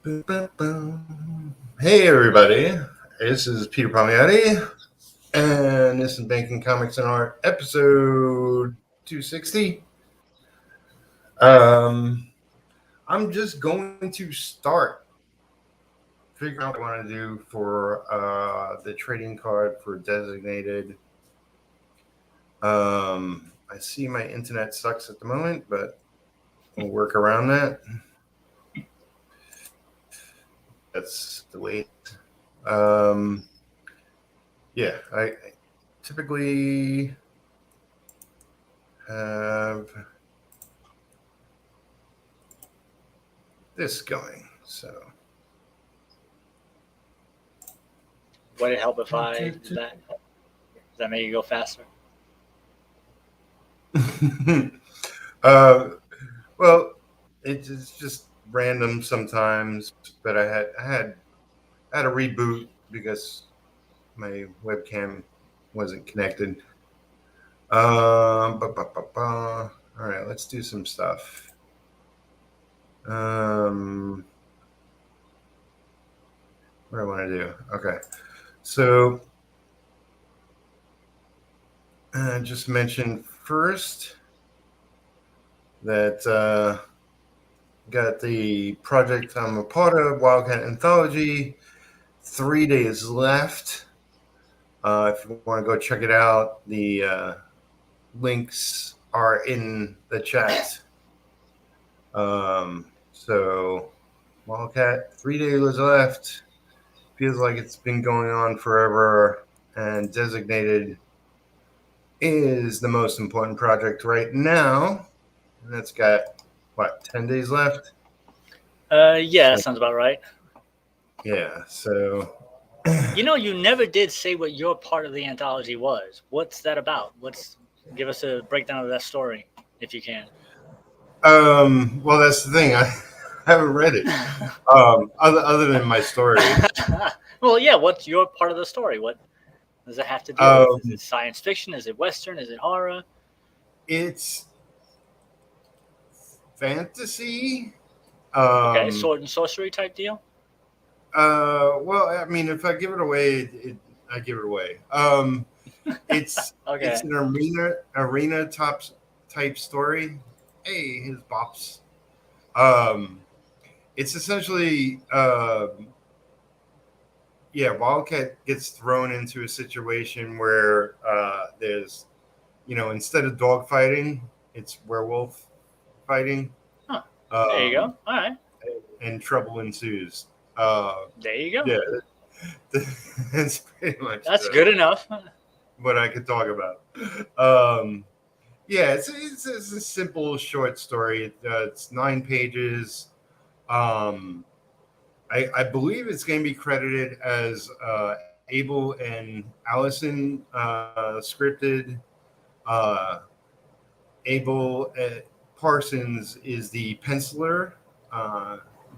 Hey everybody, this is Peter Palmiotti, and this is Banking Comics and Art, episode 260. I'm just going to start figuring out what I want to do for the trading card for designated. I see my internet sucks at the moment, but we'll work around that. That's the way. Yeah, I typically have this going. So would it help if I did that? Does that make it go faster? Well, it's just random sometimes, but I had a reboot because my webcam wasn't connected. All right, let's do some stuff. What do I want to do? Okay, so I just mentioned first that got the project I'm a part of, Wildcat Anthology. 3 days left. If you want to go check it out, the links are in the chat. So Wildcat, 3 days left. Feels like it's been going on forever, and Designated is the most important project right now. And that's got, 10 days left? Yeah, that sounds about right. Yeah, so... You never did say what your part of the anthology was. What's that about? Give us a breakdown of that story, if you can. Well, that's the thing. I haven't read it. Other than my story. Well, yeah. What's your part of the story? What does it have to do with? Is it science fiction? Is it Western? Is it horror? It's fantasy. Okay, sword and sorcery type deal. Well, I mean, if I give it away, I give it away. It's Okay. It's an arena type story. Hey, his bops. It's essentially, Wildcat gets thrown into a situation where there's, instead of dog fighting, it's werewolf fighting. Huh. There you go. All right. And trouble ensues. There you go. Yeah, that's pretty much. That's good enough. What I could talk about. Yeah, it's a simple short story. It's 9 pages. I believe it's going to be credited as Abel and Allison scripted. Abel Parsons is the penciler.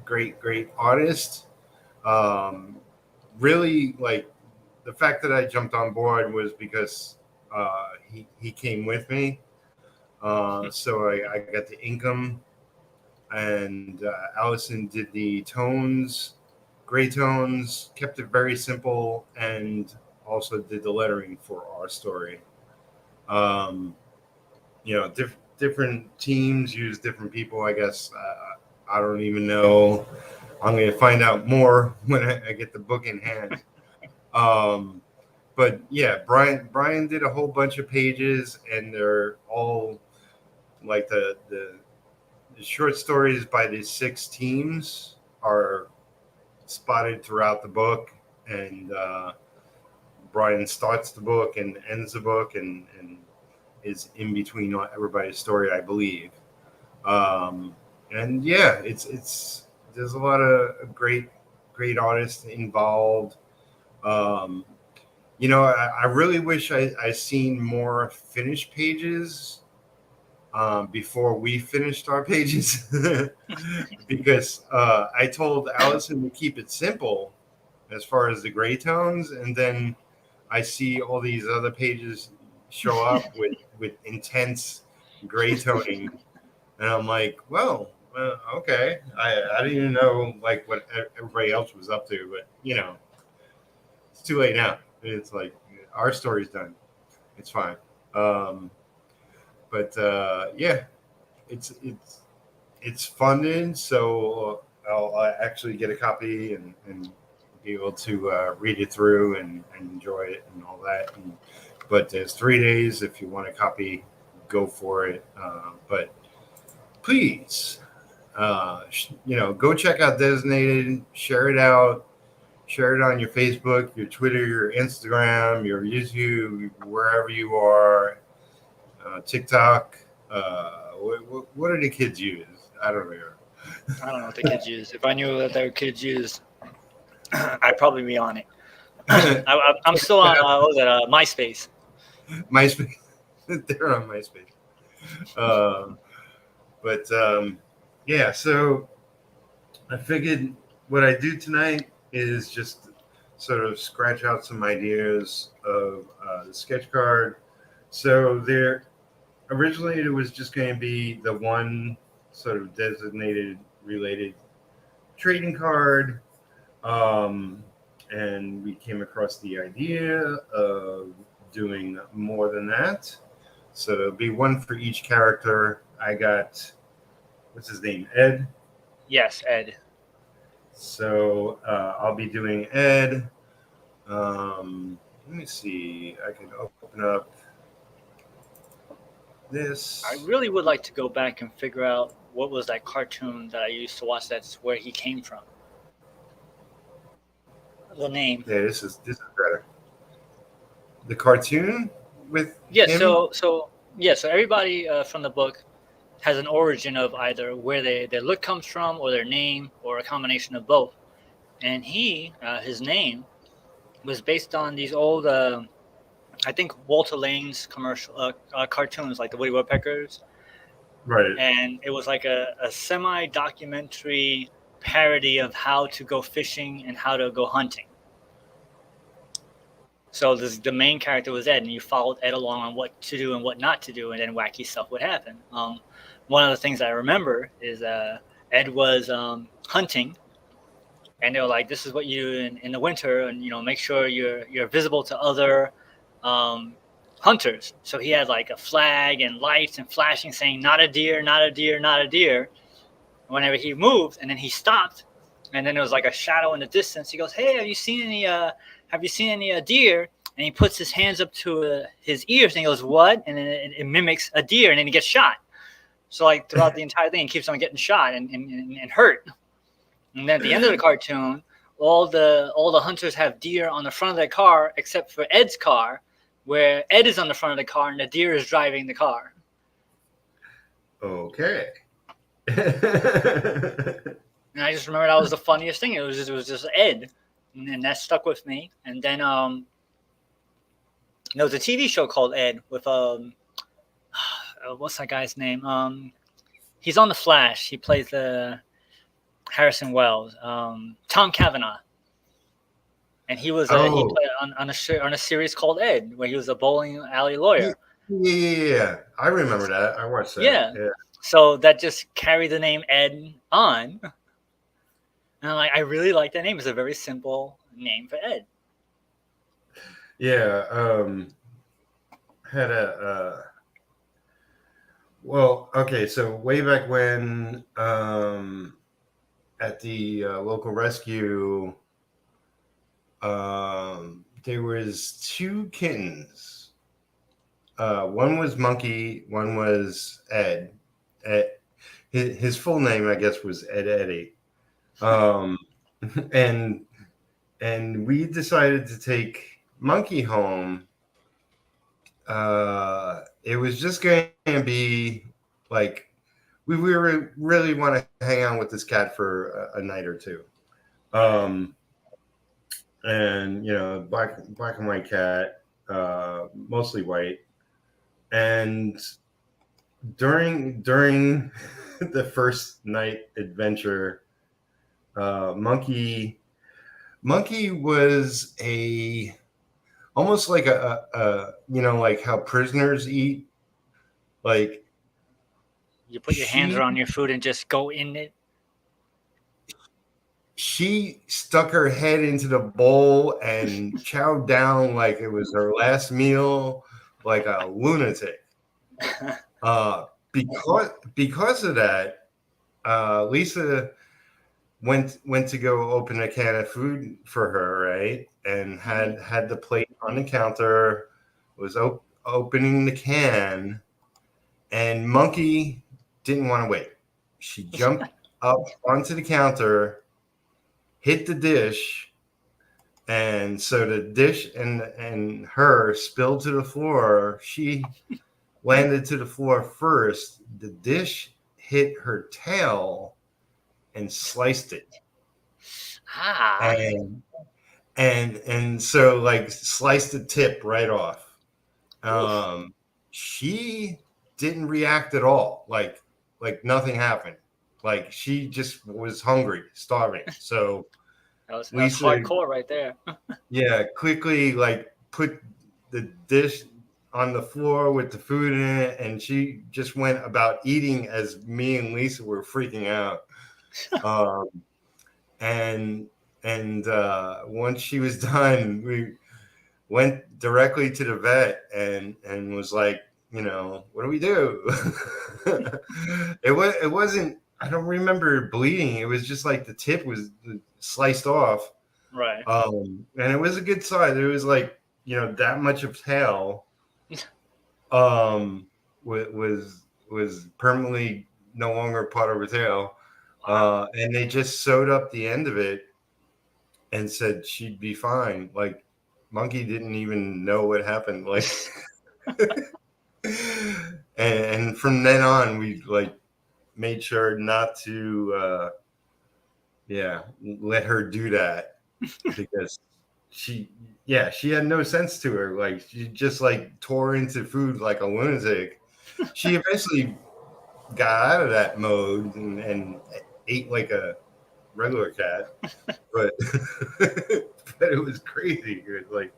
Great artist. Really, like, the fact that I jumped on board was because he came with me. So I got the income, and Allison did the tones, gray tones, kept it very simple, and also did the lettering for our story. Different teams use different people, I guess. I don't even know. I'm going to find out more when I get the book in hand. But yeah, Brian did a whole bunch of pages, and they're all like the short stories by the 6 teams are spotted throughout the book, and Brian starts the book and ends the book and is in between everybody's story, I believe. And yeah, it's there's a lot of great artists involved. I really wish I seen more finished pages before we finished our pages, because I told Allison to keep it simple as far as the gray tones, and then I see all these other pages show up with intense gray toning, and I'm like, well, Okay. I didn't even know like what everybody else was up to, but it's too late now. It's like our story's done. It's fine. Um, but yeah, it's funded, so I'll actually get a copy and be able to read it through and enjoy it and all that. But there's 3 days if you want a copy, go for it. But please, go check out Designated, share it out, share it on your Facebook, your Twitter, your Instagram, your YouTube, wherever you are, TikTok. What do the kids use? I don't know. I don't know what the kids use. If I knew what their kids used, I'd probably be on it. I'm still on what was it, MySpace. MySpace. They're on MySpace. Yeah, so I figured what I do tonight is just sort of scratch out some ideas of the sketch card. So there, originally it was just going to be the one sort of designated related trading card. And we came across the idea of doing more than that. So it'll be one for each character. I got, what's his name, Ed? Yes, Ed. So I'll be doing Ed. Let me see. I can open up this. I really would like to go back and figure out what was that cartoon that I used to watch. That's where he came from. The name. Yeah, this is better. The cartoon with him? So everybody from the book has an origin of either where their look comes from or their name or a combination of both. And his name was based on these old, I think Walter Lane's commercial cartoons, like the Woody Woodpeckers. Right. And it was like a semi-documentary parody of how to go fishing and how to go hunting. So the main character was Ed, and you followed Ed along on what to do and what not to do, and then wacky stuff would happen. One of the things I remember is Ed was hunting, and they were like, "This is what you do in the winter, and make sure you're visible to other hunters." So he had like a flag and lights and flashing, saying, "Not a deer, not a deer, not a deer." Whenever he moved, and then he stopped, and then there was like a shadow in the distance. He goes, "Hey, have you seen any deer?" And he puts his hands up to his ears, and he goes, "What?" And then it mimics a deer, and then he gets shot. So like throughout the entire thing, he keeps on getting shot and hurt. And then at the end of the cartoon, all the hunters have deer on the front of their car, except for Ed's car, where Ed is on the front of the car and the deer is driving the car. Okay. And I just remember that was the funniest thing. It was just Ed, and that stuck with me. And then there was a TV show called Ed with what's that guy's name? He's on The Flash. He plays the Harrison Wells, Tom Cavanaugh, and he was he played on a series called Ed, where he was a bowling alley lawyer. Yeah, I remember that. I watched that. Yeah. So that just carried the name Ed on. And I really like that name. It's a very simple name for Ed. Yeah. Had well, okay. So way back when, at the local rescue, there was 2 kittens. One was Monkey. One was Ed. His full name, I guess, was Ed Eddie. And we decided to take Monkey home. It was just going to be like we really want to hang out with this cat for a night or two. And black and white cat, mostly white. And during the first night adventure, Monkey was almost like a like how prisoners eat, like You put your hands around your food and just go in it. She stuck her head into the bowl and chowed down like it was her last meal, like a lunatic. Because of that, Lisa went to go open a can of food for her, right? And had the plate on the counter, was opening the can, and Monkey didn't want to wait. She jumped up onto the counter, hit the dish, and so the dish and her spilled to the floor. She landed to the floor first. The dish hit her tail and sliced it. And so like sliced the tip right off. She didn't react at all. Like nothing happened. Like she just was hungry, starving. So that's hardcore right there. Yeah, quickly like put the dish on the floor with the food in it, and she just went about eating as me and Lisa were freaking out. And once she was done, we went directly to the vet and was like, what do we do? It wasn't. I don't remember bleeding. It was just like the tip was sliced off. Right. And it was a good size. It was like, that much of tail was permanently no longer part of her tail. And they just sewed up the end of it and said she'd be fine. Like Monkey didn't even know what happened. Like and from then on we like made sure not to let her do that. Because she had no sense to her. Like she just like tore into food like a lunatic. She eventually got out of that mode and ate like a regular cat, but but it was crazy. It was like,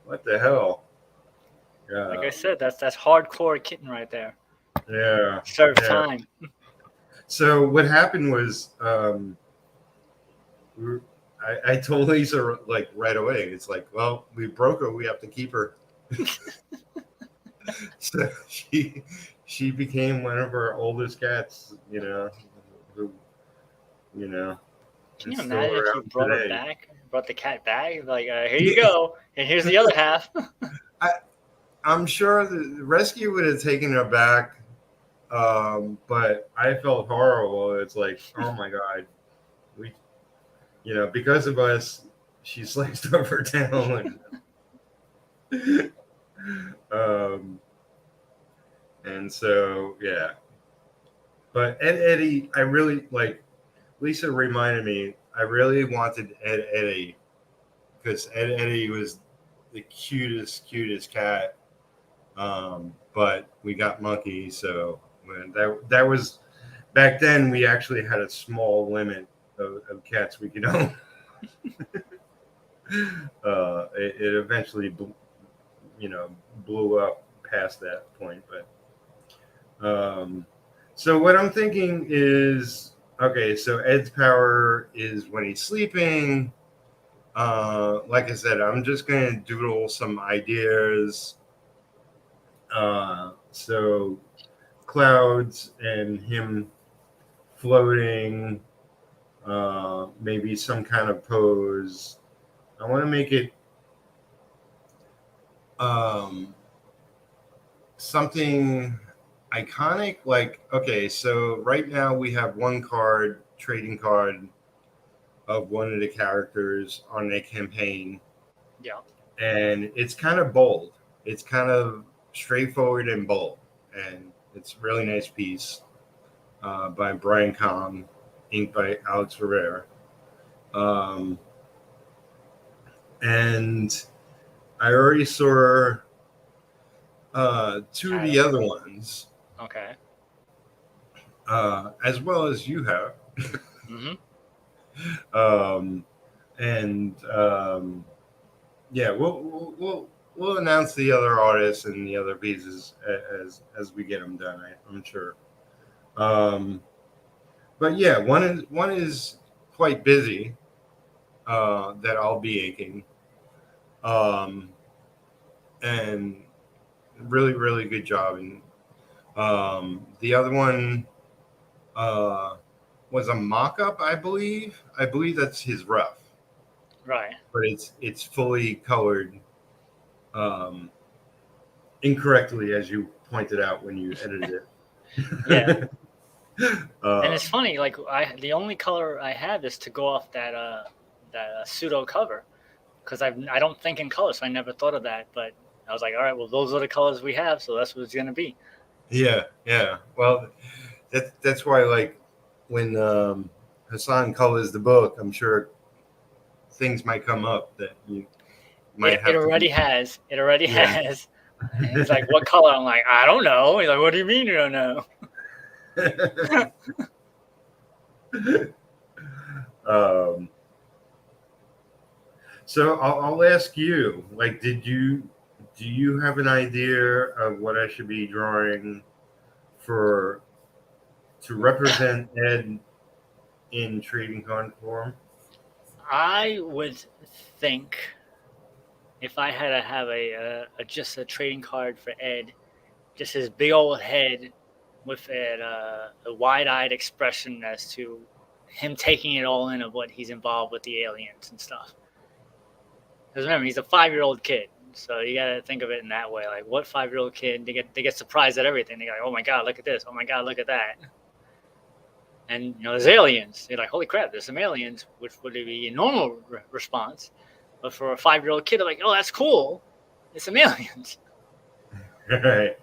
what the hell? Like I said, that's hardcore kitten right there. Yeah, serve time. So what happened was, I told Lisa like right away. It's like, well, we broke her. We have to keep her. So she became one of our oldest cats. Who, Can you imagine if you brought her back, brought the cat back? Like, here you go, and here's the other half. I'm sure the rescue would have taken her back, but I felt horrible. It's like, oh my God, because of us, she sliced off her tail. And so, yeah. But Eddie, I really like. Lisa reminded me, I really wanted Eddie because Eddie was the cutest cat. But we got Monkey, so that was back then. We actually had a small limit of cats we could own. It eventually, blew up past that point. But so what I'm thinking is, okay, so Ed's power is when he's sleeping. Like I said, I'm just gonna doodle some ideas. So clouds and him floating, maybe some kind of pose. I want to make it something iconic. Like, okay, so right now we have one trading card of one of the characters on the campaign. Yeah. And it's kind of bold. It's kind of straightforward and bold. And it's a really nice piece by Brian Kahn, inked by Alex Rivera. And I already saw two of the other ones. Okay. As well as you have. Mm-hmm. Yeah, we'll announce the other artists and the other pieces as we get them done. I'm sure. But yeah, one is quite busy that I'll be inking, and really good job. And the other one was a mock-up, I believe. I believe that's his rough, Right. but it's fully colored incorrectly, as you pointed out when you edited it. Yeah. And it's funny, like the only color I have is to go off that pseudo cover, because I don't think in color, so I never thought of that. But I was like, all right, well, those are the colors we have, so that's what it's gonna be. Yeah. Well, that's why, like, when Hassan colors the book, I'm sure things might come up that you might It have to already be. has. It already Yeah. has. And he's like, what color? I'm like, I don't know. He's like, what do you mean you don't know? um, so I'll ask you, like, do you have an idea of what I should be drawing to represent Ed in trading card form? I would think if I had to have just a trading card for Ed, just his big old head with a wide-eyed expression as to him taking it all in of what he's involved with the aliens and stuff. Because remember, he's a 5-year-old kid, so you got to think of it in that way. Like, what 5-year-old kid? They get surprised at everything. They go, like, oh my god, look at this! Oh my god, look at that! And there's aliens. They're like, holy crap, there's some aliens, which would be a normal response. But for a 5-year-old kid, they're like, oh, that's cool. It's some aliens. Right.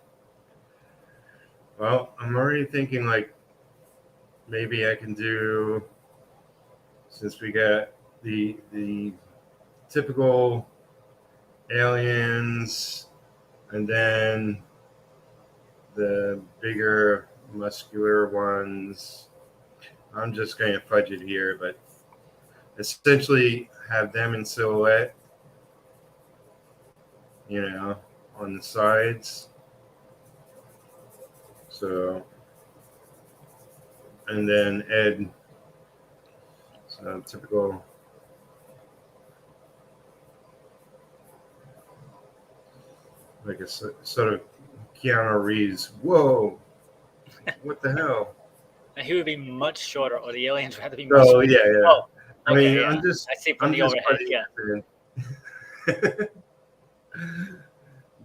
Well, I'm already thinking, like, maybe I can do, since we got the typical aliens and then the bigger muscular ones. I'm just going to fudge it here, but essentially have them in silhouette, on the sides. So, and then Ed, so typical, like a sort of Keanu Reeves. Whoa, what the hell? And he would be much shorter, or the aliens would have to be Oh yeah. Oh, I okay, mean, yeah. I see from the overhead. Yeah.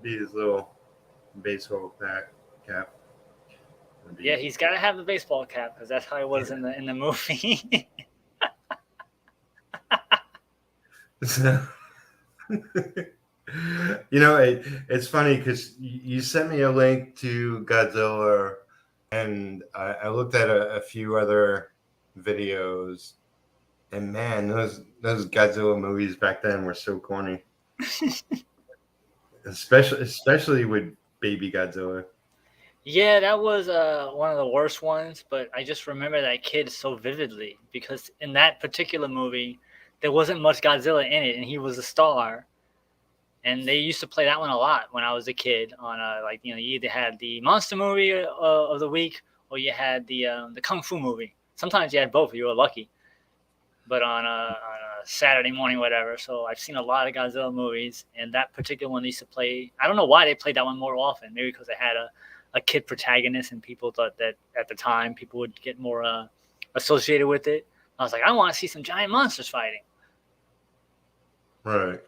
Be his little baseball cap. Yeah, he's got to have the baseball cap because that's how it was in the movie. It's funny because you sent me a link to Godzilla, and I looked at a few other videos, and man, those Godzilla movies back then were so corny, especially with Baby Godzilla. Yeah, that was one of the worst ones, but I just remember that kid so vividly because in that particular movie, there wasn't much Godzilla in it, and he was a star. And they used to play that one a lot when I was a kid. On you either had the monster movie of the week, or you had the kung fu movie. Sometimes you had both if you were lucky. But on a Saturday morning, whatever. So I've seen a lot of Godzilla movies, and that particular one used to play. I don't know why they played that one more often. Maybe because they had a kid protagonist, and people thought that at the time people would get more associated with it. I was like, I want to see some giant monsters fighting. Right.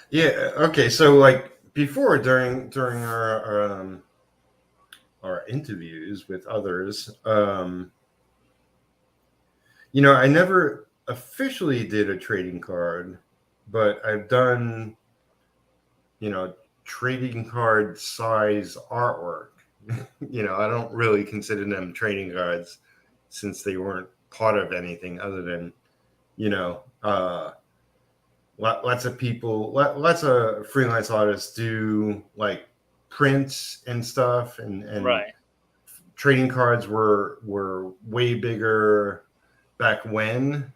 Yeah. Okay. So, like, before, during our interviews with others, I never officially did a trading card, but I've done, trading card size artwork. I don't really consider them trading cards since they weren't part of anything other than, lots of people, lots of freelance artists do like prints and stuff, and Right. trading cards were way bigger back when.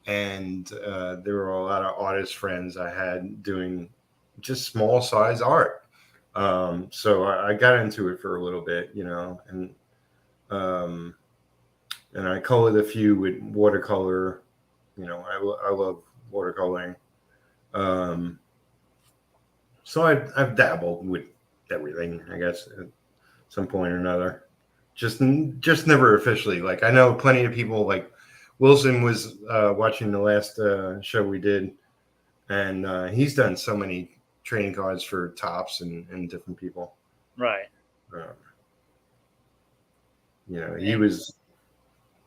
and there were a lot of artist friends I had doing just small size art. So I got into it for a little bit, um, and I colored a few with watercolor. I love watercoloring. So I've dabbled with everything, I guess, at some point or another. Just never officially. Like, I know plenty of people. Like Wilson was watching the last show we did, and he's done so many trading cards for Tops and different people. Right. He was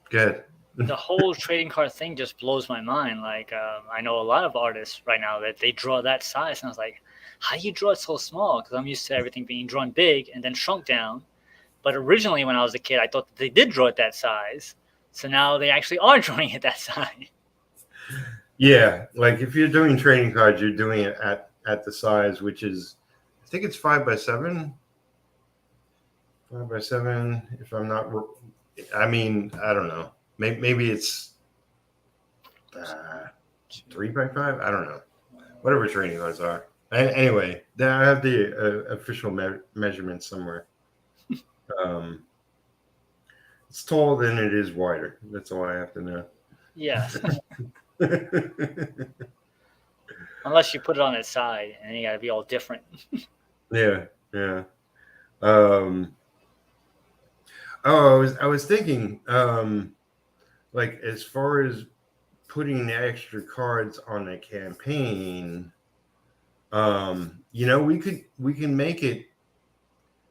good. The whole trading card thing just blows my mind. Like, I know a lot of artists right now that they draw that size, and I was like, how do you draw it so small? Because I'm used to everything being drawn big and then shrunk down. But originally, when I was a kid, I thought that they did draw it that size. So now they actually are drawing it that size. Yeah, like if you're doing trading cards, you're doing it at the size, which is, I think it's 5x7. 5x7, if I'm not. I mean, I don't know. Maybe it's 3x5. I don't know. Whatever trading cards are. Anyway, I have the official measurements somewhere. It's taller than it is wider. That's all I have to know. Yes. Unless you put it on its side, and then you got to be all different. Yeah. I was thinking, like, as far as putting the extra cards on the campaign, we can make it,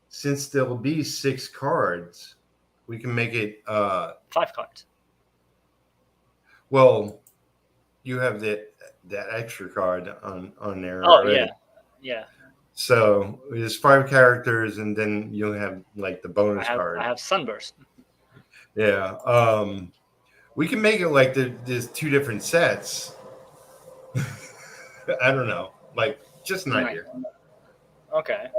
since there'll be 6 cards, we can make it 5 cards. Well, you have that extra card on there. Oh, already. Yeah. So there's 5 characters, and then you'll have like the bonus card. I have Sunburst. Yeah. We can make it like there's 2 different sets. I don't know. Like, just an idea. Okay.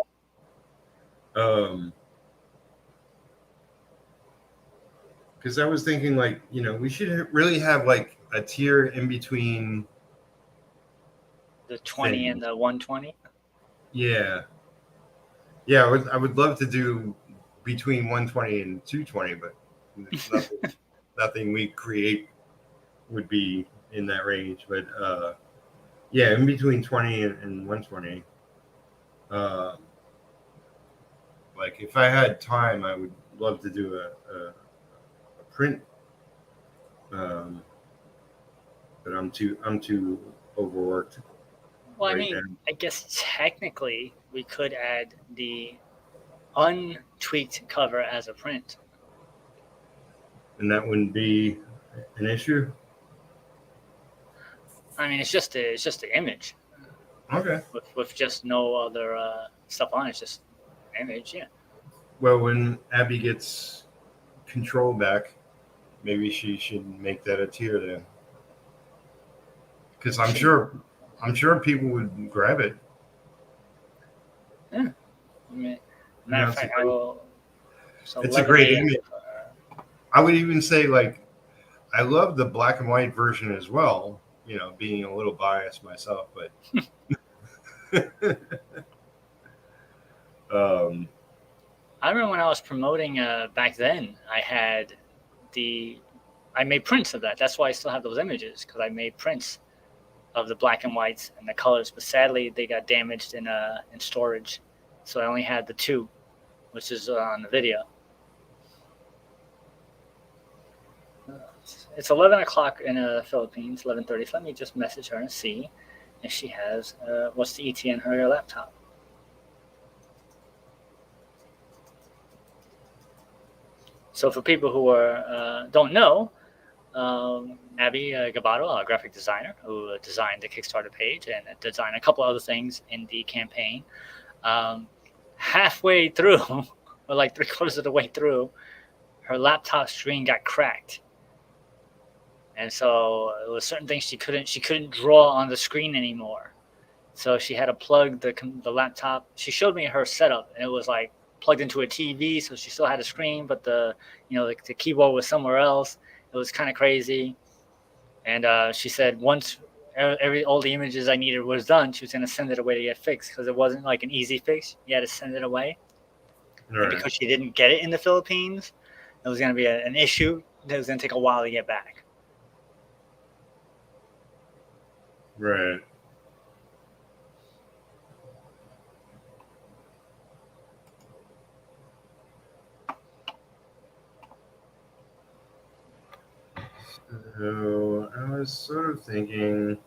Because I was thinking, like, we should really have like a tier in between the 20 things. And the 120. Yeah. I would love to do between 120 and 220, but nothing we create would be in that range. But in between 20 and 120. Like, if I had time, I would love to do a print. But I'm too overworked. Well, I mean, I guess technically we could add the untweaked cover as a print. And that wouldn't be an issue? I mean, it's just the image. Okay. With just no other stuff on it. It's just an image, yeah. Well, when Abby gets control back, maybe she should make that a tier then. Because I'm sure people would grab it. Yeah. I mean, matter of fact, it's a great image. I would even say, like, I love the black and white version as well, being a little biased myself, but I remember when I was promoting back then, I made prints of that. That's why I still have those images, because I made prints of the black and whites and the colors, but sadly they got damaged in storage, so I only had the 2, which is on the video. It's 11 o'clock in the Philippines, 11:30. So let me just message her and see if she has what's the ETA on her laptop. So for people who don't know, Abby Gabato, a graphic designer who designed the Kickstarter page and designed a couple other things in the campaign, halfway through, or like 3/4 of the way through, her laptop screen got cracked. And so there was certain things she couldn't draw on the screen anymore. So she had to plug the laptop. She showed me her setup, and it was like plugged into a TV, so she still had a screen, but the keyboard was somewhere else. It was kind of crazy. And she said once all the images I needed was done, she was going to send it away to get fixed because it wasn't like an easy fix. You had to send it away. Right. And because she didn't get it in the Philippines, it was going to be an issue that was going to take a while to get back. Right. So I was sort of thinking,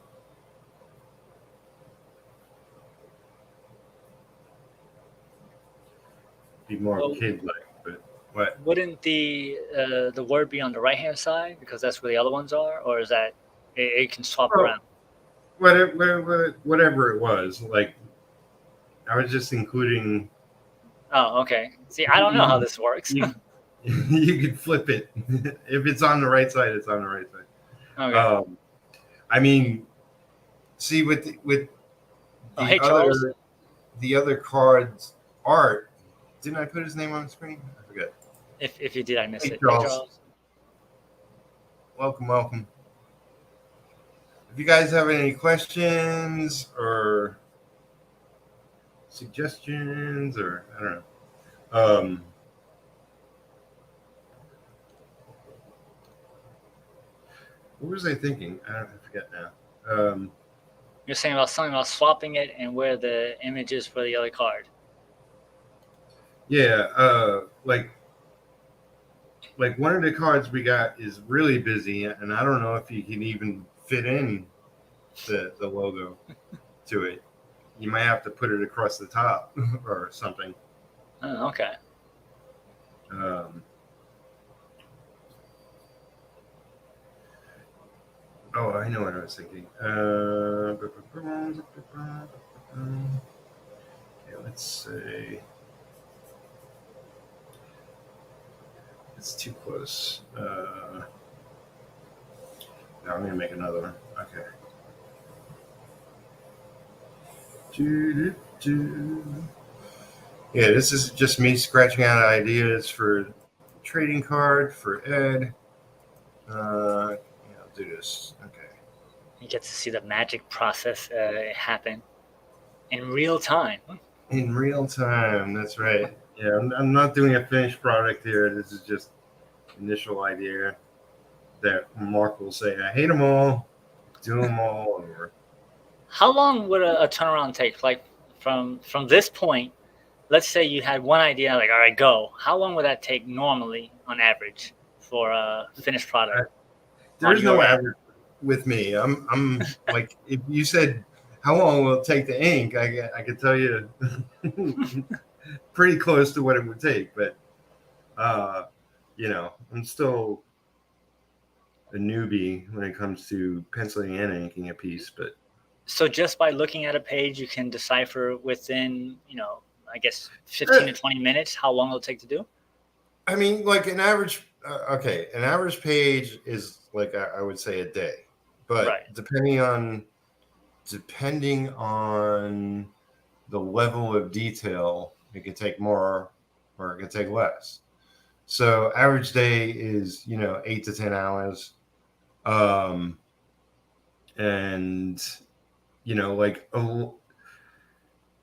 be more kid-like, but what? Wouldn't the word be on the right hand side because that's where the other ones are, or is that it can swap around? Whatever it was, like I was just including. Oh, okay. See, I don't know how this works. You could flip it. If it's on the right side, it's on the right side. Okay. I mean, see with the other cards art. Didn't I put his name on the screen? I forget. If you did, I missed it. Charles. Hey, Charles. Welcome. If you guys have any questions or suggestions, or I don't know. What was I thinking? I forget now. You're saying about something about swapping it and where the image is for the other card. Yeah, like one of the cards we got is really busy, and I don't know if you can even fit in the logo to it. You might have to put it across the top or something. Oh, okay. Oh, I know what I was thinking. Okay, let's say it's too close. Now I'm gonna make another one. Okay. Yeah, this is just me scratching out ideas for trading card for Ed. I'll do this. Okay. You get to see the magic process happen in real time. In real time, that's right. Yeah, I'm not doing a finished product here. This is just initial idea that Mark will say, I hate them all, do them all over. How long would a turnaround take? Like from this point, let's say you had one idea, like, all right, go. How long would that take normally on average for a finished product? There's no average with me. I'm like, if you said, how long will it take to ink? I could tell you pretty close to what it would take, but I'm still a newbie when it comes to penciling and inking a piece. But so just by looking at a page, you can decipher within, I guess 15 to 20 minutes how long it'll take to do. I mean, like an average. An average page is like I would say a day, but right. depending on the level of detail, it can take more or it can take less. So average day is 8 to 10 hours, and like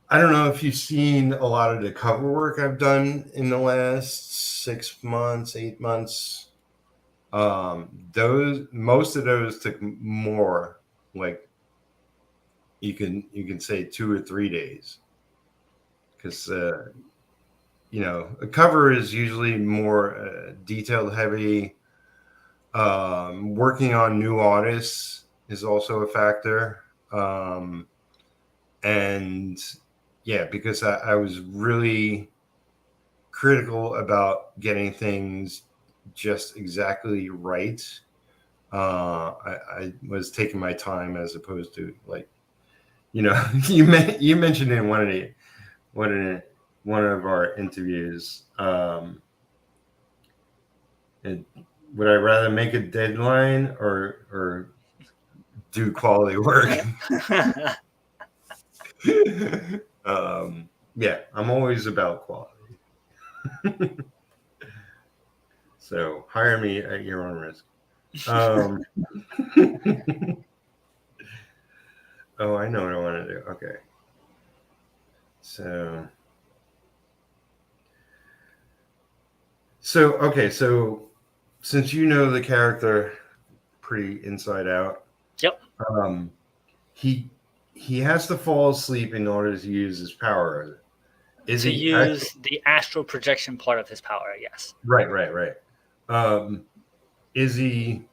I don't know if you've seen a lot of the cover work I've done in the last 6 months, 8 months. Most of those took more, like you can say 2 or 3 days, because a cover is usually more detailed heavy. Working on new artists is also a factor, and yeah, because I was really critical about getting things just exactly right. I was taking my time as opposed to like, you mentioned in one of our interviews, would I rather make a deadline or do quality work? Yeah, I'm always about quality. So hire me at your own risk. Oh, I know what I want to do. Okay. So since you know the character pretty inside out, Yep. He has to fall asleep in order to use his power. Is to he use the astral projection part of his power? Yes. Right. Is he?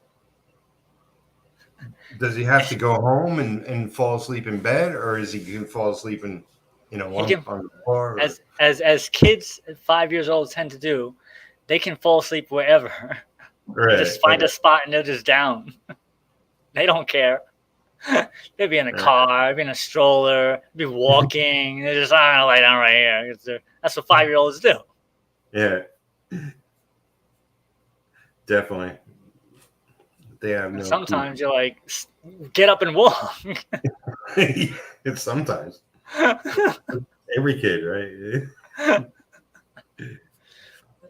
Does he have to go home and fall asleep in bed, or is he can fall asleep in, He on can, the floor? as kids at 5 years old tend to do, they can fall asleep wherever. Right. Just find a spot and they're just down. They don't care. They'd be in a car, be in a stroller, be walking. They're just, I'm gonna lie down right here. That's what 5-year-olds do. Yeah. Definitely. They have no. Sometimes you're like, get up and walk. It's sometimes. Every kid, right?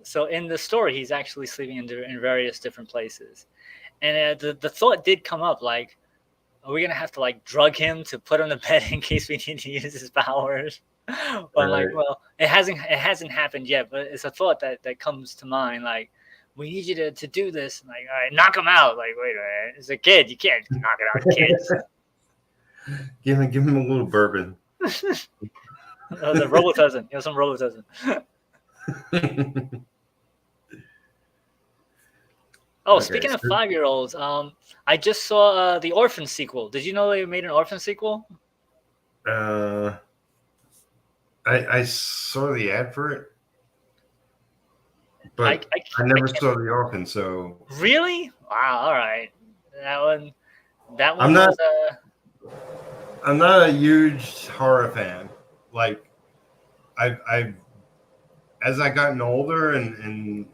So in the story, he's actually sleeping in various different places, and the thought did come up, like, are we gonna have to like drug him to put him to bed in case we need to use his powers? But I'm like, well, it hasn't happened yet, but it's a thought that comes to mind. Like, we need you to do this. And like, all right, knock him out. Like, wait a minute, it's a kid. You can't knock it out, kids. Give him a little bourbon. The Robitussin. Give some Robitussin. Oh, okay, speaking of 5-year-olds, I just saw the Orphan sequel. Did you know they made an Orphan sequel? I saw the ad for it, but I never saw the Orphan. So really, wow. All right, that one. I'm not a huge horror fan. Like, I've as I gotten older and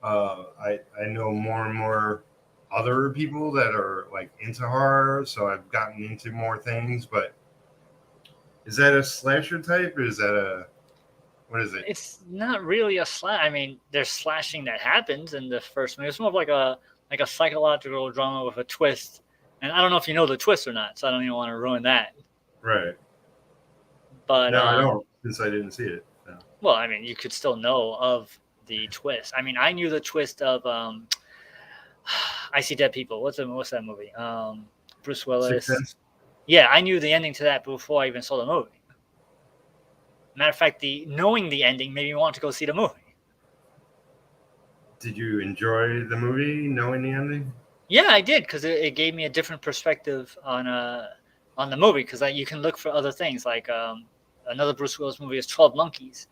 I know more and more other people that are like into horror, so I've gotten into more things. But is that a slasher type, or is that what is it? It's not really a slash. I mean, there's slashing that happens in the first movie. It's more of like a psychological drama with a twist. And I don't know if you know the twist or not, so I don't even want to ruin that. Right. But no, I don't, since I didn't see it. No. Well, I mean, you could still know of the twist. I mean, I knew the twist of I See Dead People. What's that movie? Bruce Willis. Yeah, I knew the ending to that before I even saw the movie. Matter of fact, knowing the ending made me want to go see the movie. Did you enjoy the movie, knowing the ending? Yeah, I did, because it gave me a different perspective on the movie. Because you can look for other things, like another Bruce Willis movie is 12 Monkeys,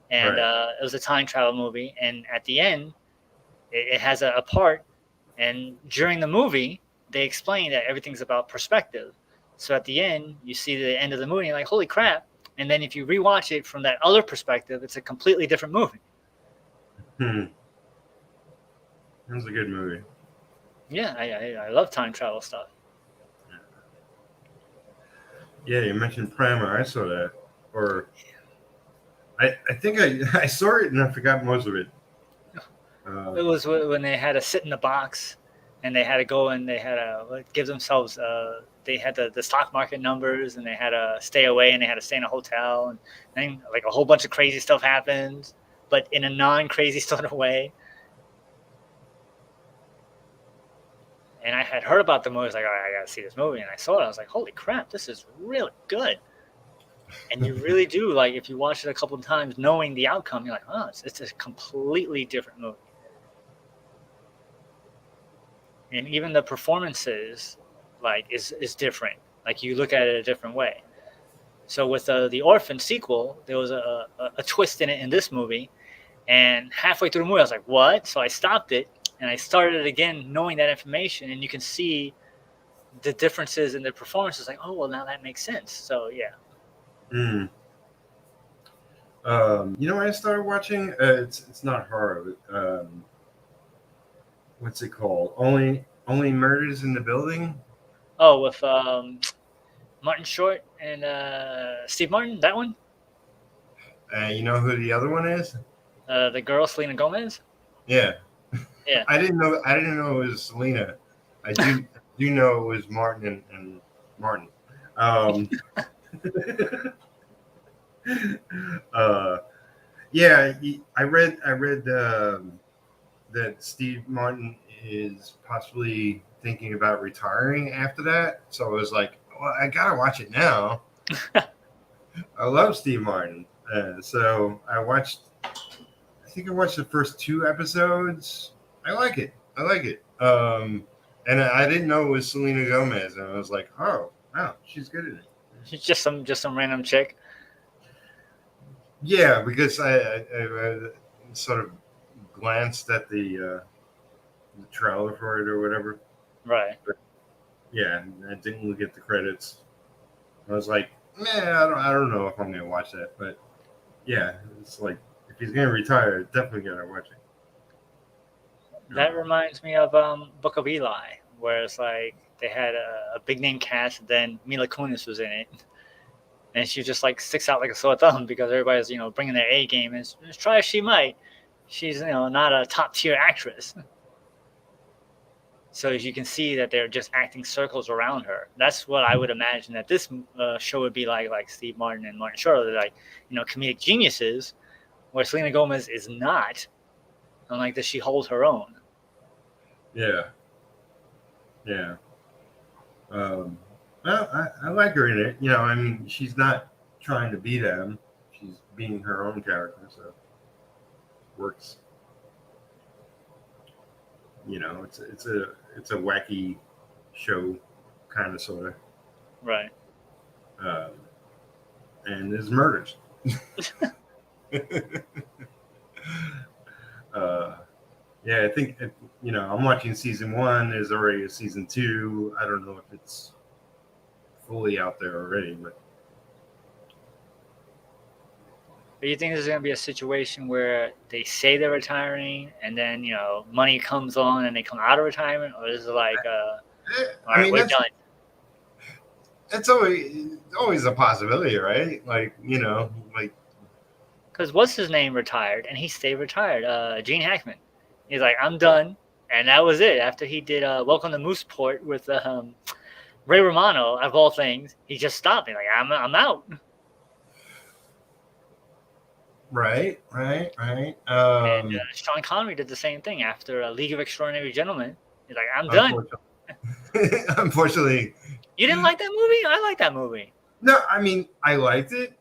and it was a time travel movie. And at the end, it has a part, and during the movie, they explain that everything's about perspective. So at the end, you see the end of the movie, and you're like, holy crap. And then if you rewatch it from that other perspective, it's a completely different movie. That was a good movie. Yeah, I love time travel stuff. Yeah, you mentioned Primer. I saw that. Or I think I saw it and I forgot most of it. It was when they had to sit in the box and they had to go and they had to give themselves they had the stock market numbers, and they had to stay away, and they had to stay in a hotel, and then like a whole bunch of crazy stuff happened, but in a non-crazy sort of way. And I had heard about the movie. I was like, all right, I got to see this movie. And I saw it. I was like, holy crap, this is really good. And you really do, like, if you watch it a couple of times, knowing the outcome, you're like, oh, it's a completely different movie. And even the performances, like, is different. Like, you look at it a different way. So with the Orphan sequel, there was a twist in it in this movie. And halfway through the movie, I was like, what? So I stopped it. And I started it again, knowing that information, and you can see the differences in the performances. Like, oh, well, now that makes sense. So, yeah. You know what I started watching? It's not horror. What's it called? Only Murders in the Building? Oh, with Martin Short and Steve Martin, that one? You know who the other one is? The girl, Selena Gomez? Yeah. Yeah. I didn't know it was Selena. I do know it was Martin and Martin. uh, yeah, I read that Steve Martin is possibly thinking about retiring after that. So I was like, well, I gotta watch it now. I love Steve Martin, so I think I watched the first 2 episodes. I like it. And I didn't know it was Selena Gomez, and I was like, oh, wow, she's good at it. She's just some random chick. Yeah, because I sort of glanced at the trailer for it or whatever. Right. But yeah, I didn't look at the credits. I was like, man, I don't know if I'm gonna watch that, but yeah, it's like if he's gonna retire, definitely gotta watch it. That reminds me of Book of Eli, where it's like they had a big name cast, and then Mila Kunis was in it, and she just like sticks out like a sore thumb because everybody's bringing their A game, and as try as she might, she's not a top tier actress. So as you can see that they're just acting circles around her. That's what I would imagine that this show would be like Steve Martin and Martin Short. They're like comedic geniuses, where Selena Gomez is not. Unlike this, she holds her own. Yeah. Well, I like her in it. I mean, she's not trying to be them. She's being her own character, so it works. It's a wacky show, kind of, sort of. Right. And there's murders. Yeah, I think I'm watching season 1. There's already a season 2. I don't know if it's fully out there already, but you think there's going to be a situation where they say they're retiring and then money comes on and they come out of retirement, or is it like all right, we're done? That's always a possibility, right? Like because what's his name retired and he stayed retired. Gene Hackman. He's like, I'm done, and that was it. After he did Welcome to Mooseport with Ray Romano, of all things, he just stopped. He's like, I'm out. Right. And Sean Connery did the same thing after League of Extraordinary Gentlemen. He's like, I'm done. Unfortunately. You didn't like that movie? I like that movie. No, I mean, I liked it.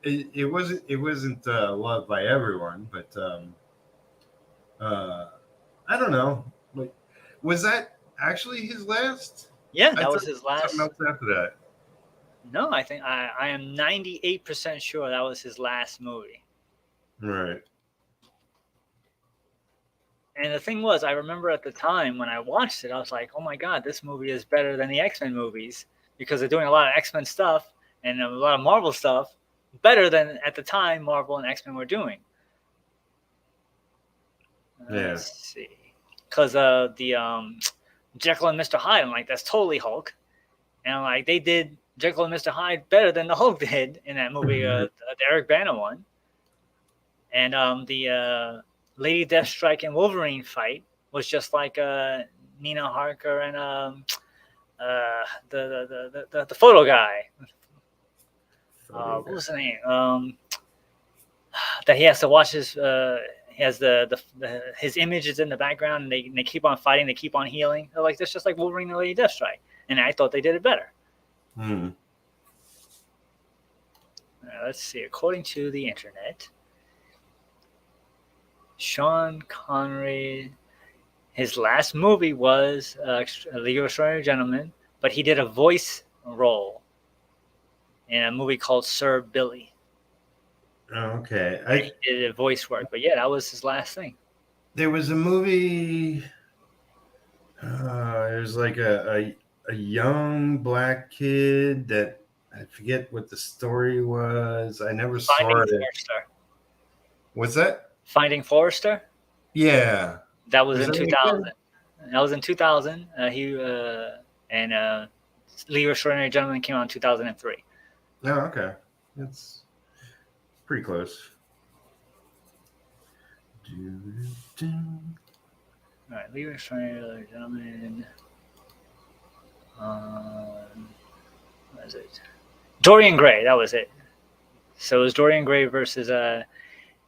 It wasn't loved by everyone, but I don't know. Like, was that actually his last? Yeah, that was his last. Something else after that. No, I think I am 98% sure that was his last movie. Right. And the thing was, I remember at the time when I watched it, I was like, oh my God, this movie is better than the X-Men movies because they're doing a lot of X-Men stuff and a lot of Marvel stuff better than at the time Marvel and X-Men were doing. Let's see. Because the Jekyll and Mr. Hyde, I'm like, that's totally Hulk. And I'm like, they did Jekyll and Mr. Hyde better than the Hulk did in that movie, the Eric Bana one. And the Lady Deathstrike and Wolverine fight was just like Nina Harker and the photo guy. What was the name? That he has to watch his. He has his image is in the background, and they keep on fighting. They keep on healing. They're like, that's just like Wolverine and Lady Deathstrike. And I thought they did it better. Let's see. According to the internet, Sean Connery, his last movie was League of Extraordinary Gentlemen, but he did a voice role in a movie called Sir Billy. Okay. He did a voice work, but yeah, that was his last thing. There was a movie. It was like a young black kid that I forget what the story was. I never saw it. Forrester. What's that? Finding Forrester? Yeah. That was in 2000. That was in 2000. League of Extraordinary Gentlemen came out in 2003. Oh, okay. That's pretty close. All right, leave it for gentlemen. What is it? Dorian Gray. That was it. So it was Dorian Gray versus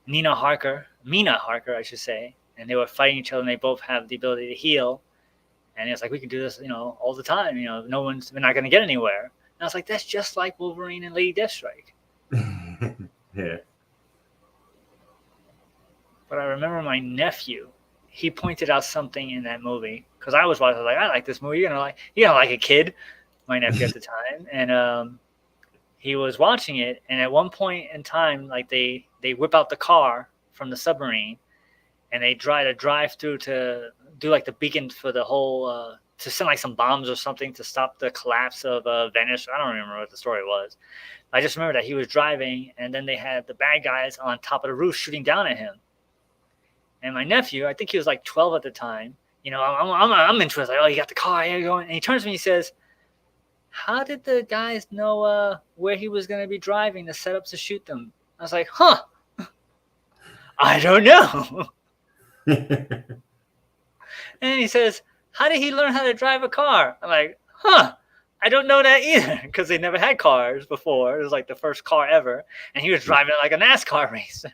Mina Harker, I should say, and they were fighting each other, and they both have the ability to heal. And it's like, we can do this, all the time. We're not going to get anywhere. And I was like, that's just like Wolverine and Lady Deathstrike. Yeah. But I remember my nephew, he pointed out something in that movie, because I was watching, I was like, I like this movie. You're gonna like a kid, my nephew at the time, and he was watching it, and at one point in time, like they whip out the car from the submarine, and they try to drive through to do like the beacon for the whole to send like some bombs or something to stop the collapse of Venice. I don't remember what the story was. I just remember that he was driving, and then they had the bad guys on top of the roof shooting down at him. And my nephew, I think he was like 12 at the time. I'm interested. Like, oh, you got the car, here you going. And he turns to me and he says, how did the guys know where he was going to be driving to set up to shoot them? I was like, I don't know. And he says, how did he learn how to drive a car? I'm like, I don't know that either, because they never had cars before. It was like the first car ever. And he was driving it like a NASCAR race.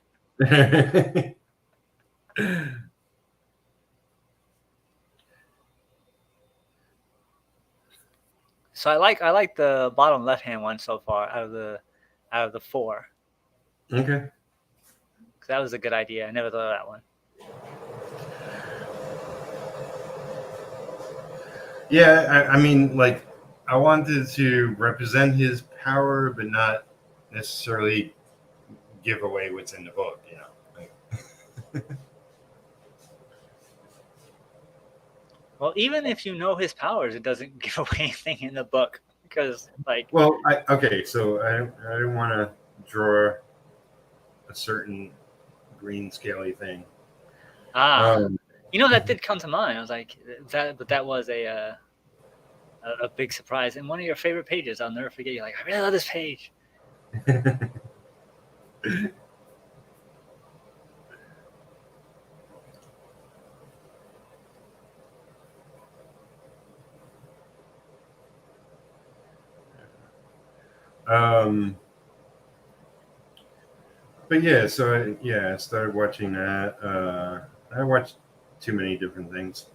So I like the bottom left hand one so far out of the four. Okay. That was a good idea. I never thought of that one. Yeah, I mean, like, I wanted to represent his power, but not necessarily give away what's in the book, Like. Well, even if you know his powers, it doesn't give away anything in the book, because, like. Well, so I don't want to draw a certain green scaly thing. That did come to mind. I was like, that was a big surprise. And one of your favorite pages, I'll never forget. You're like, I really love this page. But yeah, so I started watching that. I watched too many different things.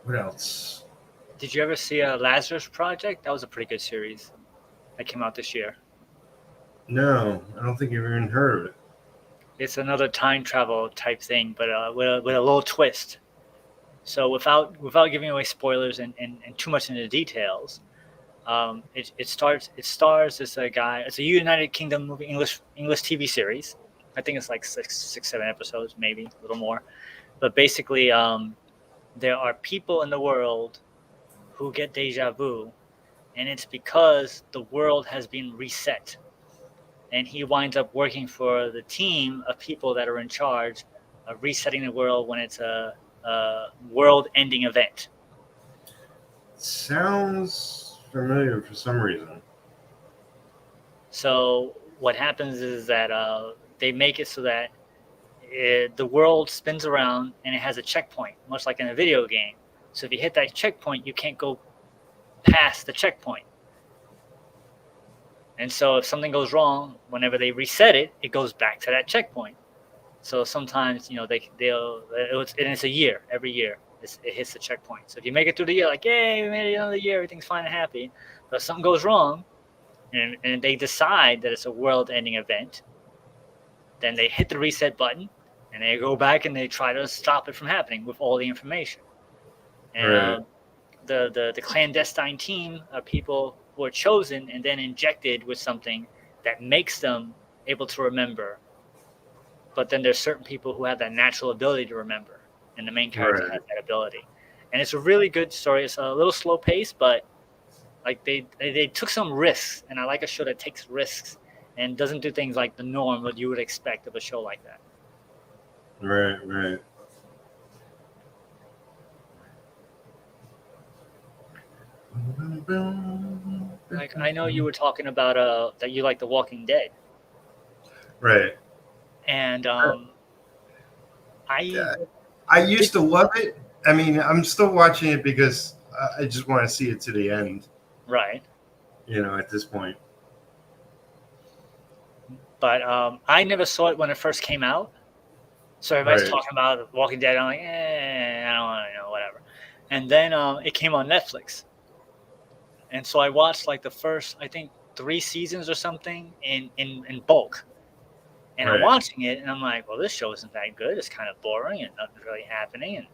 What else? Did you ever see Lazarus Project? That was a pretty good series that came out this year. No, I don't think I've even heard of it. It's another time travel type thing, but with a little twist. So without giving away spoilers and too much into the details, it stars this guy. It's a United Kingdom movie, English TV series. I think it's like 7 episodes, maybe a little more. But basically, there are people in the world who get deja vu, and it's because the world has been reset. And he winds up working for the team of people that are in charge of resetting the world when it's a world-ending event. Sounds familiar for some reason. So what happens is that they make it so that the world spins around and it has a checkpoint, much like in a video game. So if you hit that checkpoint, you can't go past the checkpoint. And so if something goes wrong, whenever they reset it, it goes back to that checkpoint. So sometimes, it's a year, every year it hits the checkpoint. So if you make it through the year, like, yay, we made it another year, everything's fine and happy. But if something goes wrong and they decide that it's a world-ending event, then they hit the reset button and they go back and they try to stop it from happening with all the information. And the clandestine team are people who are chosen and then injected with something that makes them able to remember. But then there's certain people who have that natural ability to remember, and the main character has that ability. And it's a really good story. It's a little slow paced, but like they took some risks, and I like a show that takes risks and doesn't do things like the norm that you would expect of a show like that. Right. Like, I know you were talking about that you like The Walking Dead. Right. And I I used did, to love it. I mean, I'm still watching it because I just want to see it to the end. right. At this point. But I never saw it when it first came out. So everybody's Right. talking about Walking Dead. I'm like, I don't want to know, whatever. And then it came on Netflix. And so I watched like the first, I think, 3 seasons or something in bulk. And I'm Right. watching it, and I'm like, well, this show isn't that good. It's kind of boring, and nothing's really happening, and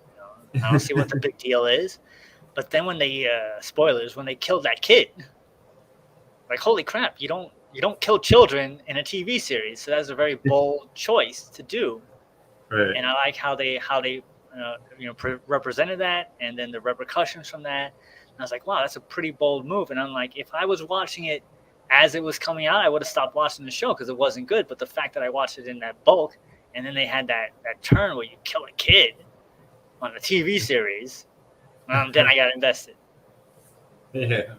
I don't see what the big deal is. But then when they spoilers, when they killed that kid, like, holy crap, you don't kill children in a TV series. So that's a very bold choice to do, Right. and I like how they represented that, and then the repercussions from that. And I was like, wow, that's a pretty bold move. And I'm like, if I was watching it as it was coming out, I would have stopped watching the show because it wasn't good. But the fact that I watched it in that bulk, and then they had that turn where you kill a kid on a TV series, then I got invested. Yeah.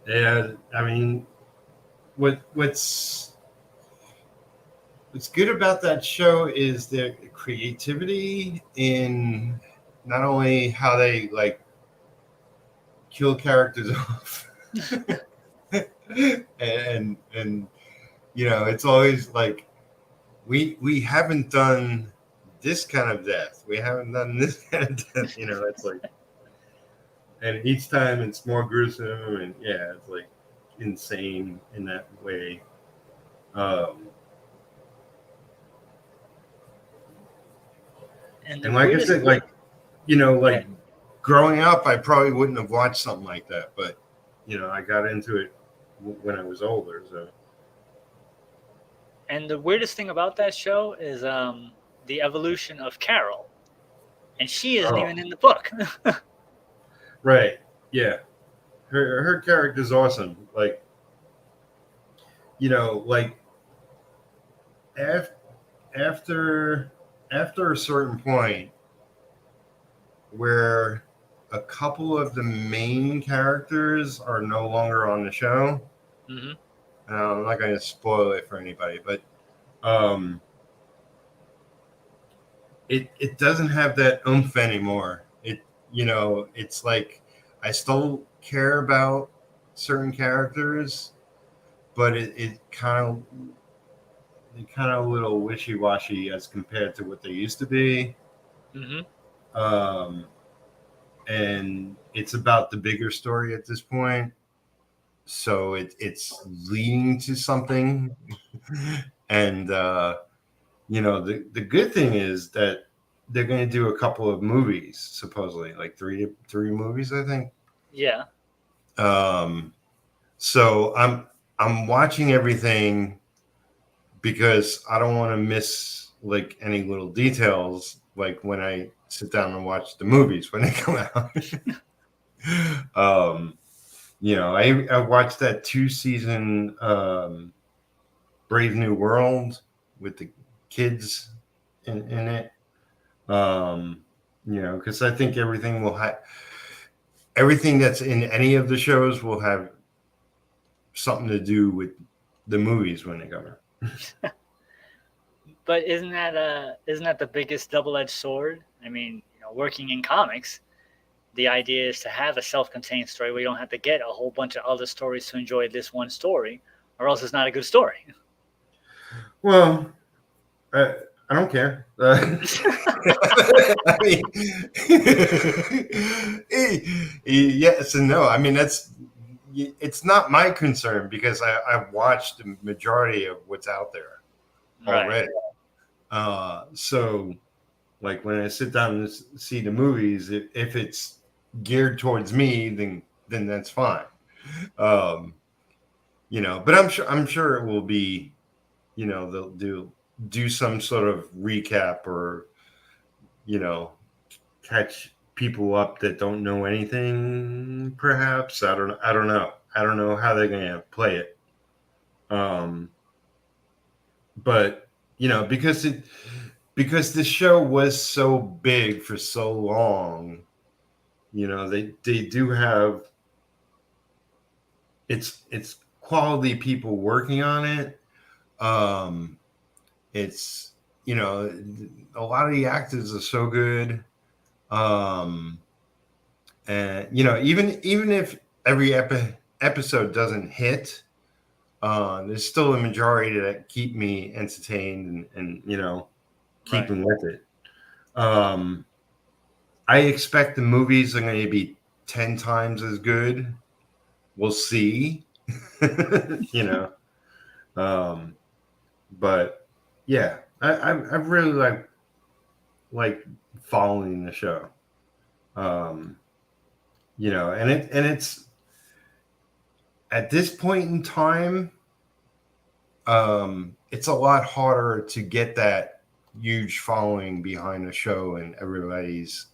Yeah. I mean, what's good about that show is the creativity in not only how they like kill characters off, and it's always like we haven't done this kind of death. We haven't done this kind of death. It's like, and each time it's more gruesome, and yeah, it's like insane in that way. And the And like I weirdest said, thing, like growing up, I probably wouldn't have watched something like that, but I got into it when I was older. So. and the weirdest thing about that show is the evolution of Carol, and she isn't Oh, even in the book. right. Yeah. Her character's awesome. Like, like after a certain point where a couple of the main characters are no longer on the show. Mm-hmm. I'm not going to spoil it for anybody, but it doesn't have that oomph anymore. It's like I still care about certain characters, but it kind of a little wishy-washy as compared to what they used to be. Mm-hmm. And it's about the bigger story at this point, so it's leading to something. And the good thing is that they're going to do a couple of movies, supposedly, like three movies, I think. Yeah. So I'm watching everything because I don't want to miss like any little details, like when I sit down and watch the movies when they come out. I watched that 2-season Brave New World with the kids in it. Because I think everything that's in any of the shows will have something to do with the movies when they come out. But isn't that the biggest double-edged sword? I mean, working in comics, the idea is to have a self-contained story where you don't have to get a whole bunch of other stories to enjoy this one story, or else it's not a good story. Well, I don't care. I mean, yes and no. I mean, it's not my concern because I've watched the majority of what's out there already. Right. So, like when I sit down and see the movies, if it's geared towards me, then that's fine. But I'm sure it will be. They'll do some sort of recap or catch people up that don't know anything. Perhaps I don't know. I don't know how they're going to play it. But because the show was so big for so long, they do have it's quality people working on it. It's, you know, a lot of the actors are so good. And you know, even if every episode doesn't hit, there's still a majority that keep me entertained and you know, keeping with it. I expect the movies are going to be 10 times as good. We'll see. You know, but yeah, I really like following the show. You know, and it's at this point in time, it's a lot harder to get that huge following behind the show, and everybody's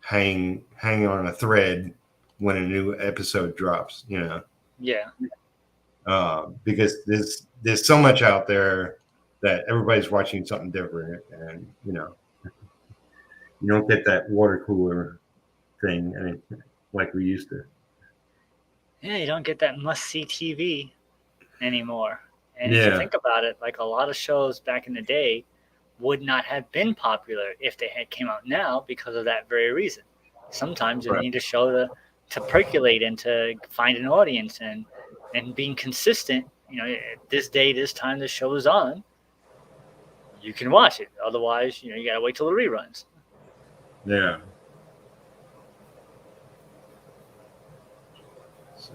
hang on a thread when a new episode drops. You know, Yeah. Because there's so much out there that everybody's watching something different, and you know, you don't get that water cooler thing, I mean, like we used to. Yeah, you don't get that must-see TV anymore. And if Yeah. you think about it, like a lot of shows back in the day would not have been popular if they had came out now because of that very reason. Sometimes you Right. need a show to percolate and to find an audience, and being consistent. You know, this day, this time, the show is on. You can watch it. Otherwise, you know, you gotta wait till the reruns. Yeah. So,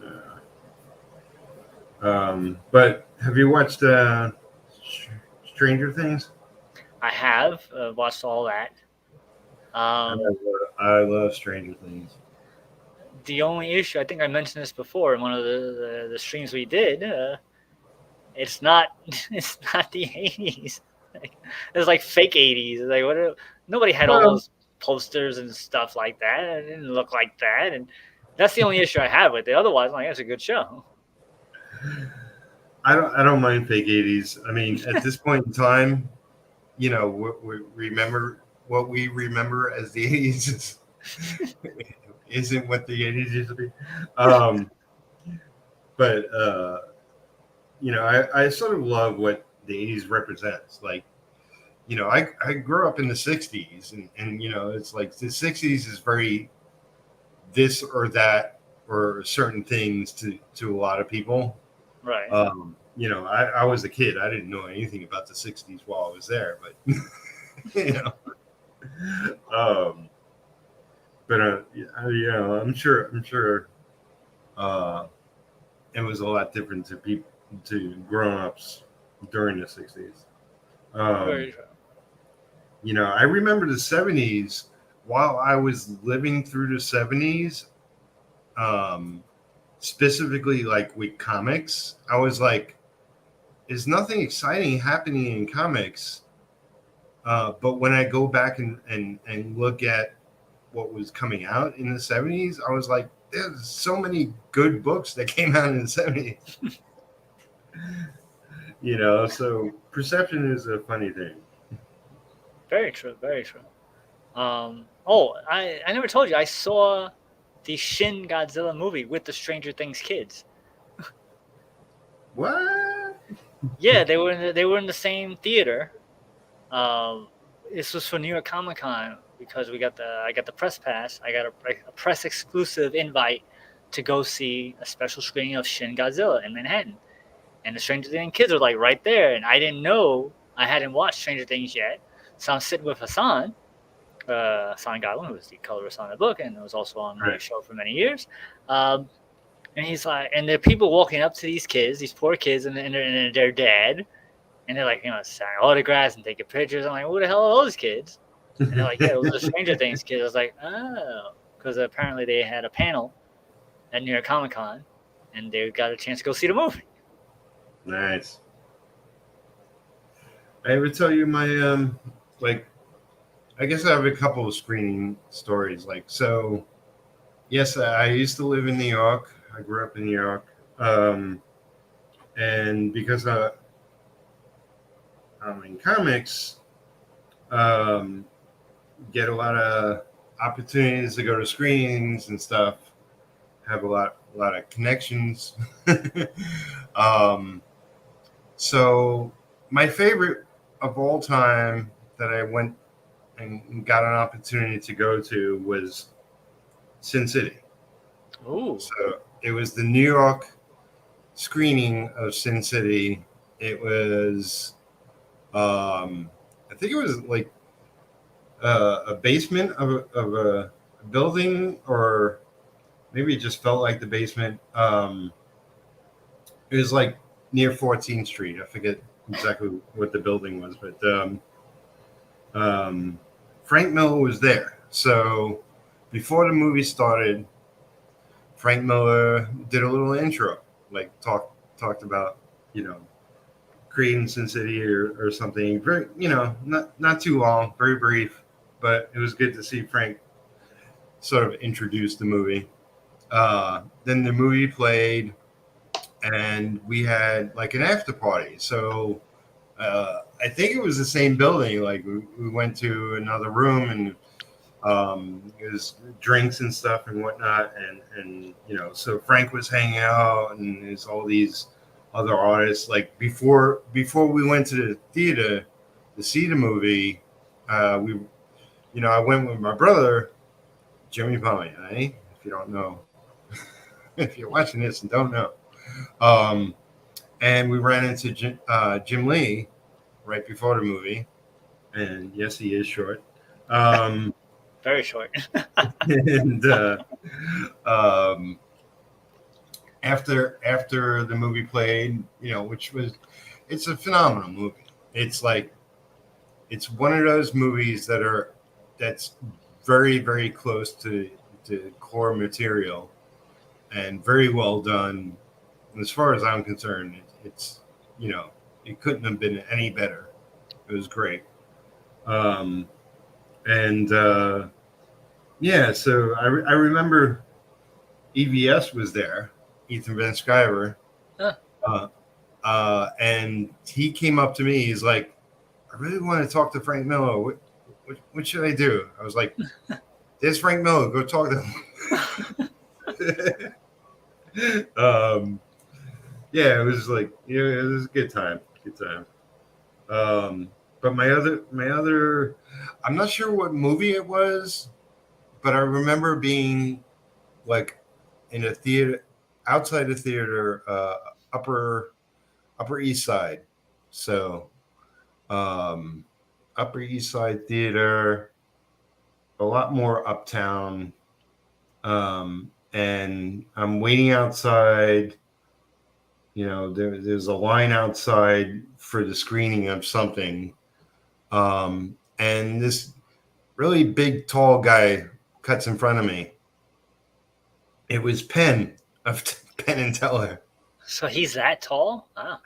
but have you watched Stranger Things? I have watched all that. I love Stranger Things. The only issue, I think I mentioned this before in one of the streams we did, it's not the 80s. It's like fake 80s. Like nobody had all those posters and stuff like that. It didn't look like that, and that's the only issue I have with it. Otherwise, I'm like, it's a good show. I don't mind fake 80s. I mean, at this point in time, you know, we remember what we remember as the 80s isn't what the 80s used to be. But you know, I sort of love what the 80s represents. Like, you know, I grew up in the 60s, and you know, it's like the 60s is very this or that or certain things to a lot of people. Right. You know, I was a kid. I didn't know anything about the 60s while I was there, but you know, but you know, I'm sure it was a lot different to grown-ups during the 60s. Very true. You know, I remember the 70s. While I was living through the 70s, specifically like with comics, I was like, there's nothing exciting happening in comics. But when I go back and look at what was coming out in the 70s, I was like, there's so many good books that came out in the 70s. You know, so perception is a funny thing. Very true. Very true. I never told you, I saw the Shin Godzilla movie with the Stranger Things kids. What? Yeah, they were in the same theater. This was for New York Comic Con because I got the press pass. I got a press exclusive invite to go see a special screening of Shin Godzilla in Manhattan, and the Stranger Things kids were like right there, and I didn't know, I hadn't watched Stranger Things yet, so I'm sitting with Hassan Goblin, who was the colorist on the book and was also on the show for many years. And he's like, and there are people walking up to these kids, these poor kids, and their dad, and they're like, you know, signing autographs and taking pictures. I'm like, who the hell are those kids? And they're like, yeah, those are Stranger Things kids. I was like, oh, because apparently they had a panel at New York Comic Con, and they got a chance to go see the movie. Nice. I ever tell you my like, I guess I have a couple of screening stories. Like, so, yes, I used to live in New York. I grew up in New York, and because I'm in comics, get a lot of opportunities to go to screenings and stuff. Have a lot of connections. So my favorite of all time that I went and got an opportunity to go to was Sin City. Ooh. So it was the New York screening of Sin City. It was, I think it was like a basement of a building, or maybe it just felt like the basement. It was like near 14th Street. I forget exactly what the building was, but Frank Miller was there. So before the movie started, Frank Miller did a little intro, like talked about, creating Sin City or something. Very, not too long, very brief, but it was good to see Frank sort of introduce the movie. Then the movie played, and we had like an after party. So I think it was the same building. Like we went to another room, and it was drinks and stuff and whatnot. And so Frank was hanging out, and there's all these other artists. Like before we went to the theater to see the movie, I went with my brother, Jimmy Palmiotti, if you don't know, if you're watching this and don't know. And we ran into Jim Lee right before the movie, and yes, he is short. Very short. And after the movie played, it's a phenomenal movie. It's one of those movies that's very, very close to core material and very well done. As far as I'm concerned, it's it couldn't have been any better. It was great. So I remember EVS was there, Ethan Van Sciver, and he came up to me. He's like, "I really want to talk to Frank Miller. What should I do?" I was like, "There's Frank Miller. Go talk to him." It was like, it was a good time. But my other, I'm not sure what movie it was, but I remember being like in a theater, outside the theater, Upper East Side. So, Upper East Side theater, a lot more uptown. And I'm waiting outside. There's a line outside for the screening of something. And this really big, tall guy cuts in front of me. It was Penn of Penn and Teller. So he's that tall? Ah.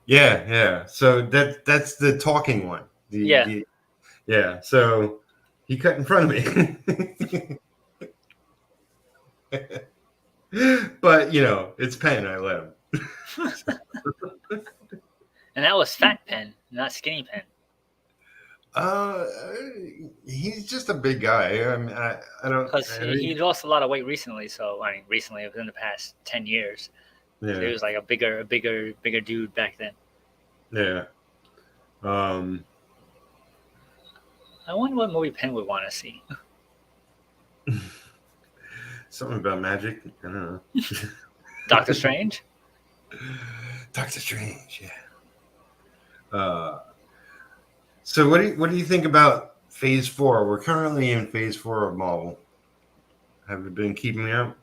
Yeah. So that's the talking one. Yeah. So he cut in front of me. But it's Penn. I let him. And that was Fat Penn, not Skinny Penn. He's just a big guy. I mean, I don't. Because he lost a lot of weight recently. So recently, within the past 10 years, Yeah. So he was like a bigger dude back then. Yeah. I wonder what movie Penn would want to see. Something about magic. I don't know. Doctor Strange. Doctor Strange. Yeah. So what do you think about Phase 4? We're currently in Phase 4 of Marvel. Have you been keeping up?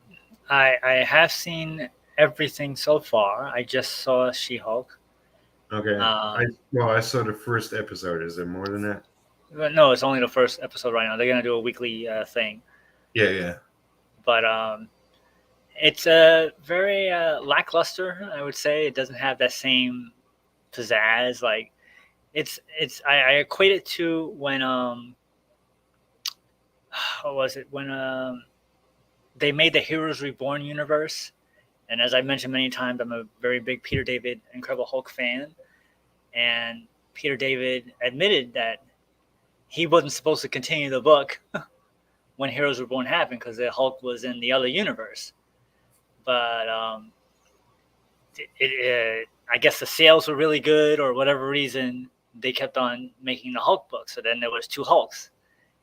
I have seen everything so far. I just saw She-Hulk. Okay. I saw the first episode. Is there more than that? No, it's only the first episode right now. They're gonna do a weekly thing. Yeah. But it's a very lackluster. I would say it doesn't have that same pizzazz. Like I equate it to when what was it when they made the Heroes Reborn universe. And as I mentioned many times, I'm a very big Peter David Incredible Hulk fan. And Peter David admitted that he wasn't supposed to continue the book when Heroes Reborn happened because the Hulk was in the other universe. But I guess the sales were really good, or whatever reason, they kept on making the Hulk book. So then there was 2 Hulks,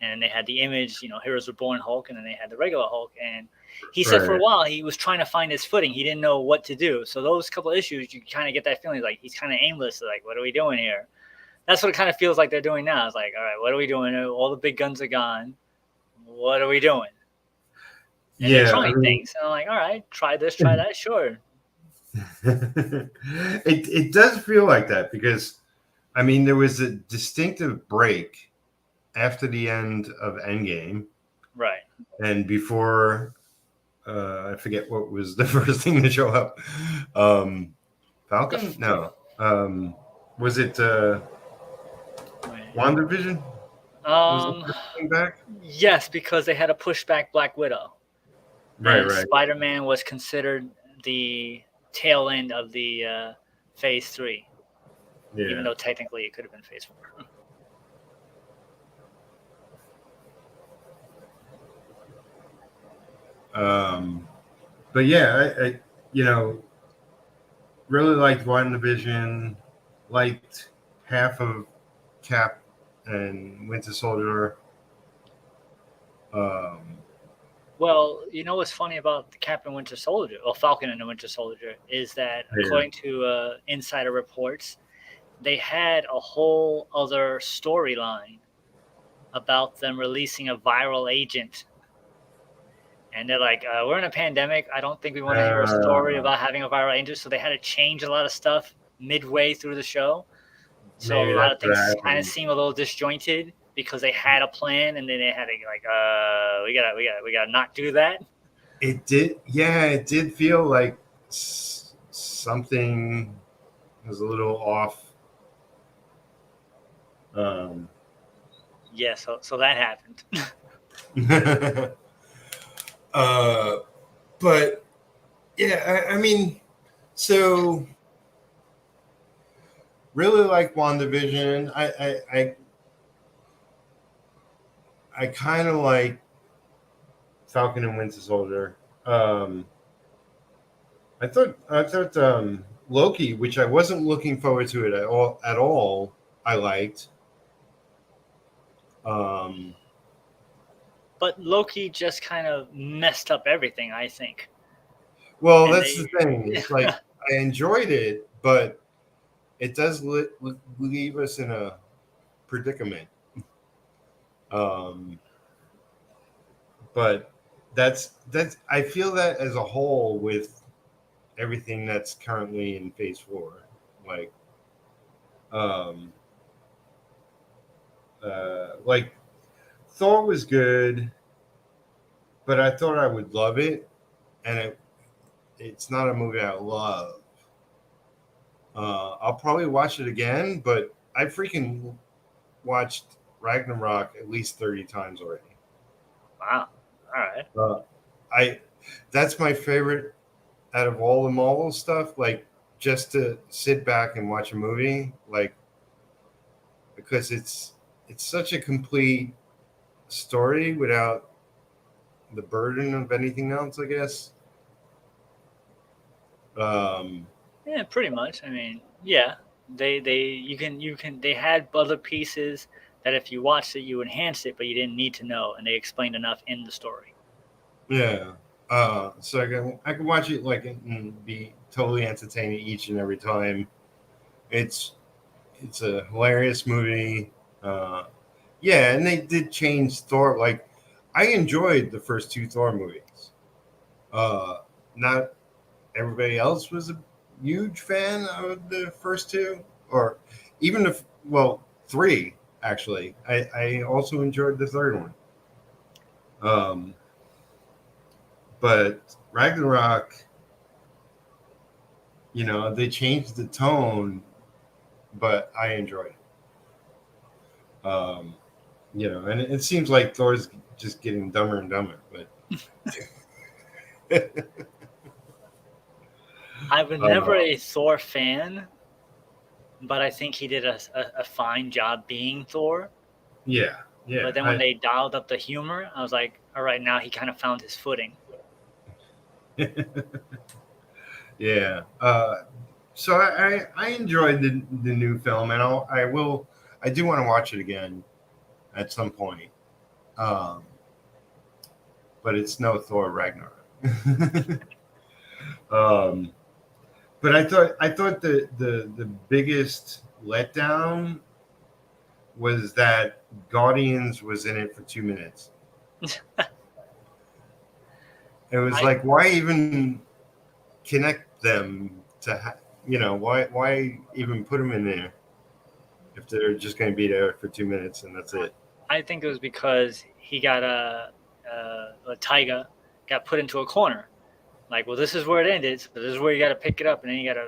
and then they had the Image, Heroes Reborn Hulk, and then they had the regular Hulk. And he said for a while he was trying to find his footing. He didn't know what to do. So those couple of issues, you kind of get that feeling like he's kind of aimless. Like, what are we doing here? That's what it kind of feels like they're doing now. It's like, all right, what are we doing? All the big guns are gone. What are we doing? And they're trying things. And I'm like, all right, try this, try that, sure. It does feel like that because, I mean, there was a distinctive break after the end of Endgame. Right. And before, I forget what was the first thing to show up. Falcon? No. Was it WandaVision? Back? Yes, because they had to push back Black Widow. Right. Spider-Man was considered the tail end of the Phase 3. Yeah. Even though technically it could have been Phase 4. But yeah, I really liked WandaVision, liked half of Cap and Winter Soldier. Well, what's funny about the Cap and Winter Soldier, or Falcon and the Winter Soldier, is that according to insider reports, they had a whole other storyline about them releasing a viral agent. And they're like, we're in a pandemic. I don't think we want to hear a story about having a viral agent. So they had to change a lot of stuff midway through the show. So a lot of things kind of seem a little disjointed because they had a plan and then they had to we gotta not do that. It did, it did feel like something was a little off. Yeah, so that happened. But yeah, I mean, so really like WandaVision. I kind of like Falcon and Winter Soldier. I thought Loki, which I wasn't looking forward to it at all. I liked. But Loki just kind of messed up everything, I think. Well, that's the thing. It's like I enjoyed it, but it does leave us in a predicament. But that's I feel that as a whole with everything that's currently in Phase 4. Like Thor was good, but I thought I would love it, and it's not a movie I love. I'll probably watch it again, but I freaking watched Ragnarok at least 30 times already. Wow. All right. That's my favorite out of all the Marvel stuff, like just to sit back and watch a movie, like because it's such a complete story without the burden of anything else, I guess. Yeah, pretty much. I mean, yeah, they had other pieces that if you watched it, you enhanced it, but you didn't need to know, and they explained enough in the story. Yeah. So I can watch it and be totally entertaining each and every time. It's a hilarious movie. Yeah, and they did change Thor. Like, I enjoyed the first 2 Thor movies. Not everybody else was a huge fan of the first 2, or even 3 actually. I also enjoyed the third one. But Ragnarok, they changed the tone, but I enjoyed it. And it seems like Thor's just getting dumber and dumber, but I was never a Thor fan, but I think he did a fine job being Thor. Yeah. But then when they dialed up the humor, I was like, all right, now he kind of found his footing. Yeah. So I enjoyed the new film, and I do want to watch it again at some point. Um, but it's no Thor Ragnarok. um, but I thought the biggest letdown was that Guardians was in it for 2 minutes. It was like, why even connect them to why even put them in there if they're just going to be there for 2 minutes and that's it. I think it was because he got a Taiga got put into a corner. Like, well, this is where it ended, but this is where you got to pick it up, and then you got to,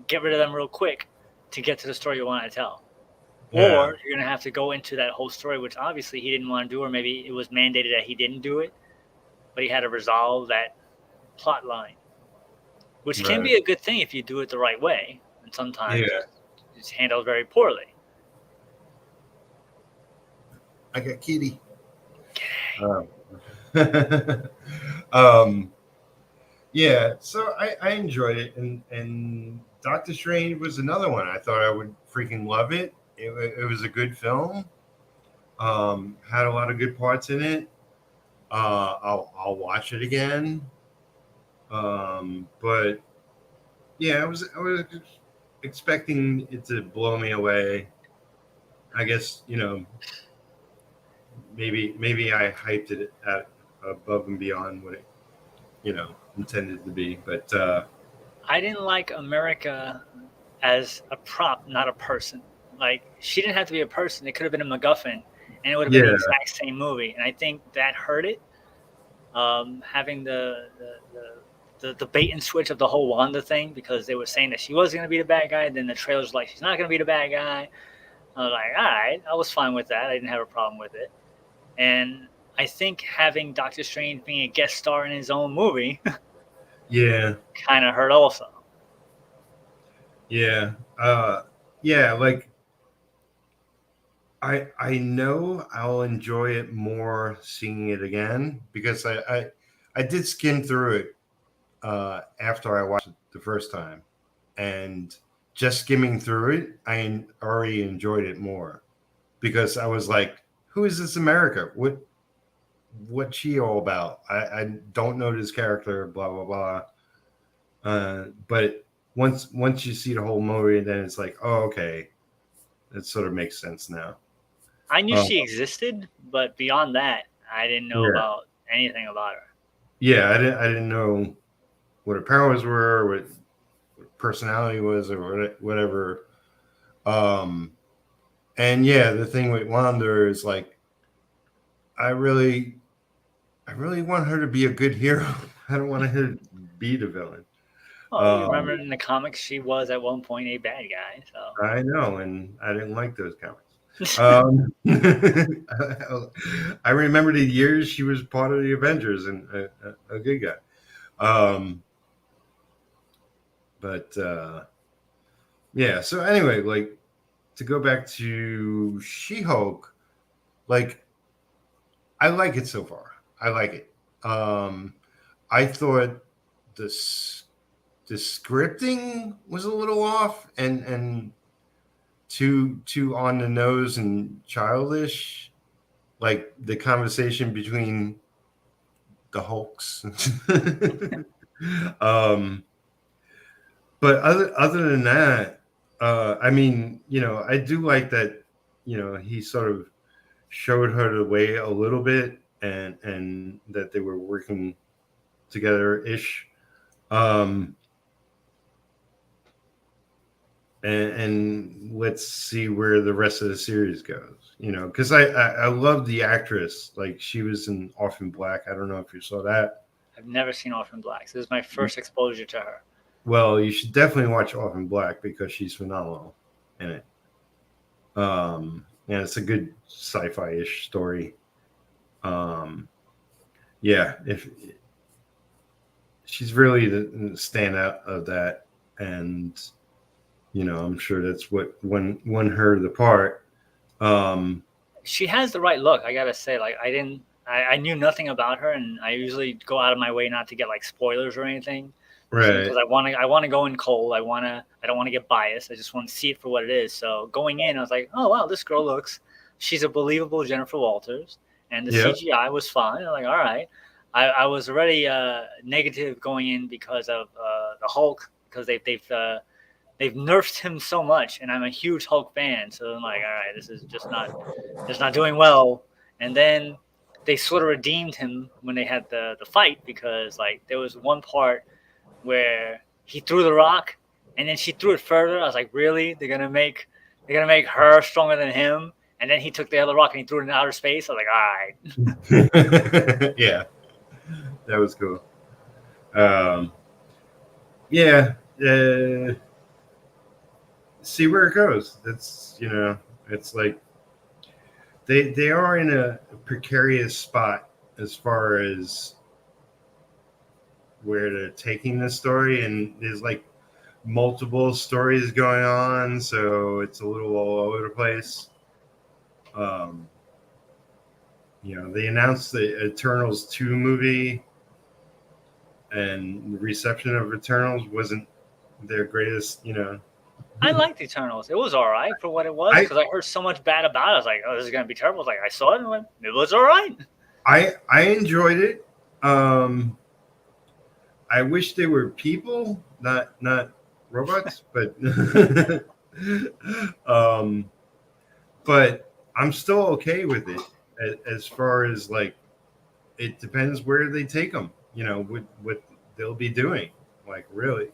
get rid of them real quick to get to the story you want to tell. Yeah. Or you're going to have to go into that whole story, which obviously he didn't want to do, or maybe it was mandated that he didn't do it, but he had to resolve that plot line, which can be a good thing if you do it the right way, and sometimes it's handled very poorly. I got kitty. Yeah, so I enjoyed it, and Doctor Strange was another one. I thought I would freaking love it. It was a good film. Had a lot of good parts in it. I'll watch it again. But yeah, I was expecting it to blow me away. I guess maybe I hyped it at above and beyond what it intended to be, but I didn't like America as a prop, not a person. Like, she didn't have to be a person. It could have been a MacGuffin, and it would have been the exact same movie. And I think that hurt it. Having the bait and switch of the whole Wanda thing, because they were saying that she was going to be the bad guy, then the trailer's like, she's not going to be the bad guy. I was like, all right, I was fine with that. I didn't have a problem with it. And I think having Doctor Strange being a guest star in his own movie kind of hurt also. Yeah. Like I know I'll enjoy it more seeing it again, because I did skim through it after I watched it the first time, and just skimming through it, I already enjoyed it more, because I was like, who is this America? What's she all about? I don't know this character, blah blah blah. But once you see the whole movie, then it's like, oh, okay, that sort of makes sense now. I knew she existed, but beyond that, I didn't know about anything about her. Yeah, I didn't know what her powers were, what personality was, or whatever. And yeah, the thing with Wanda is like, I really want her to be a good hero. I don't want her to be the villain. Well, you remember in the comics, she was at one point a bad guy. So I know, and I didn't like those comics. I remember the years she was part of the Avengers and a good guy. But yeah. So anyway, like, to go back to She-Hulk, like, I like it so far. I like it. I thought the scripting was a little off and too on the nose and childish, like the conversation between the Hulks. But other than that, I mean, I do like that, he sort of showed her the way a little bit, and that they were working together ish. And let's see where the rest of the series goes, because I love the actress. Like, she was in Orphan Black. I don't know if you saw that. I've never seen Orphan Black. This is my first exposure to her. Well, you should definitely watch Orphan Black, because she's phenomenal in it. And it's a good sci-fi-ish story. Yeah, if she's really the standout of that, and I'm sure that's what won her the part. She has the right look, I gotta say. Like, I knew nothing about her, and I usually go out of my way not to get like spoilers or anything. Right. Because I want to go in cold. I don't want to get biased. I just want to see it for what it is. So going in, I was like, oh wow, this girl she's a believable Jennifer Walters, and the Yep. CGI was fine. I'm like, all right. I was already negative going in because of the Hulk, because they've nerfed him so much, and I'm a huge Hulk fan. So I'm like, all right, this is just not doing well. And then they sort of redeemed him when they had the fight, because like there was one part where he threw the rock and then she threw it further. I was like, really? They're gonna make her stronger than him? And then he took the other rock and he threw it in outer space. I was like, all right. Yeah, that was cool. Yeah. See where it goes. That's it's like they are in a precarious spot as far as where they're taking the story, and there's like multiple stories going on, so it's a little all over the place. They announced the Eternals 2 movie, and the reception of Eternals wasn't their greatest, I liked Eternals. It was all right for what it was, because I heard so much bad about it. I was like, oh, this is gonna be terrible. I was like, I saw it and went, it was all right. I enjoyed it. I wish they were people, not robots, but but I'm still okay with it as far as like it depends where they take them. What they'll be doing, like really,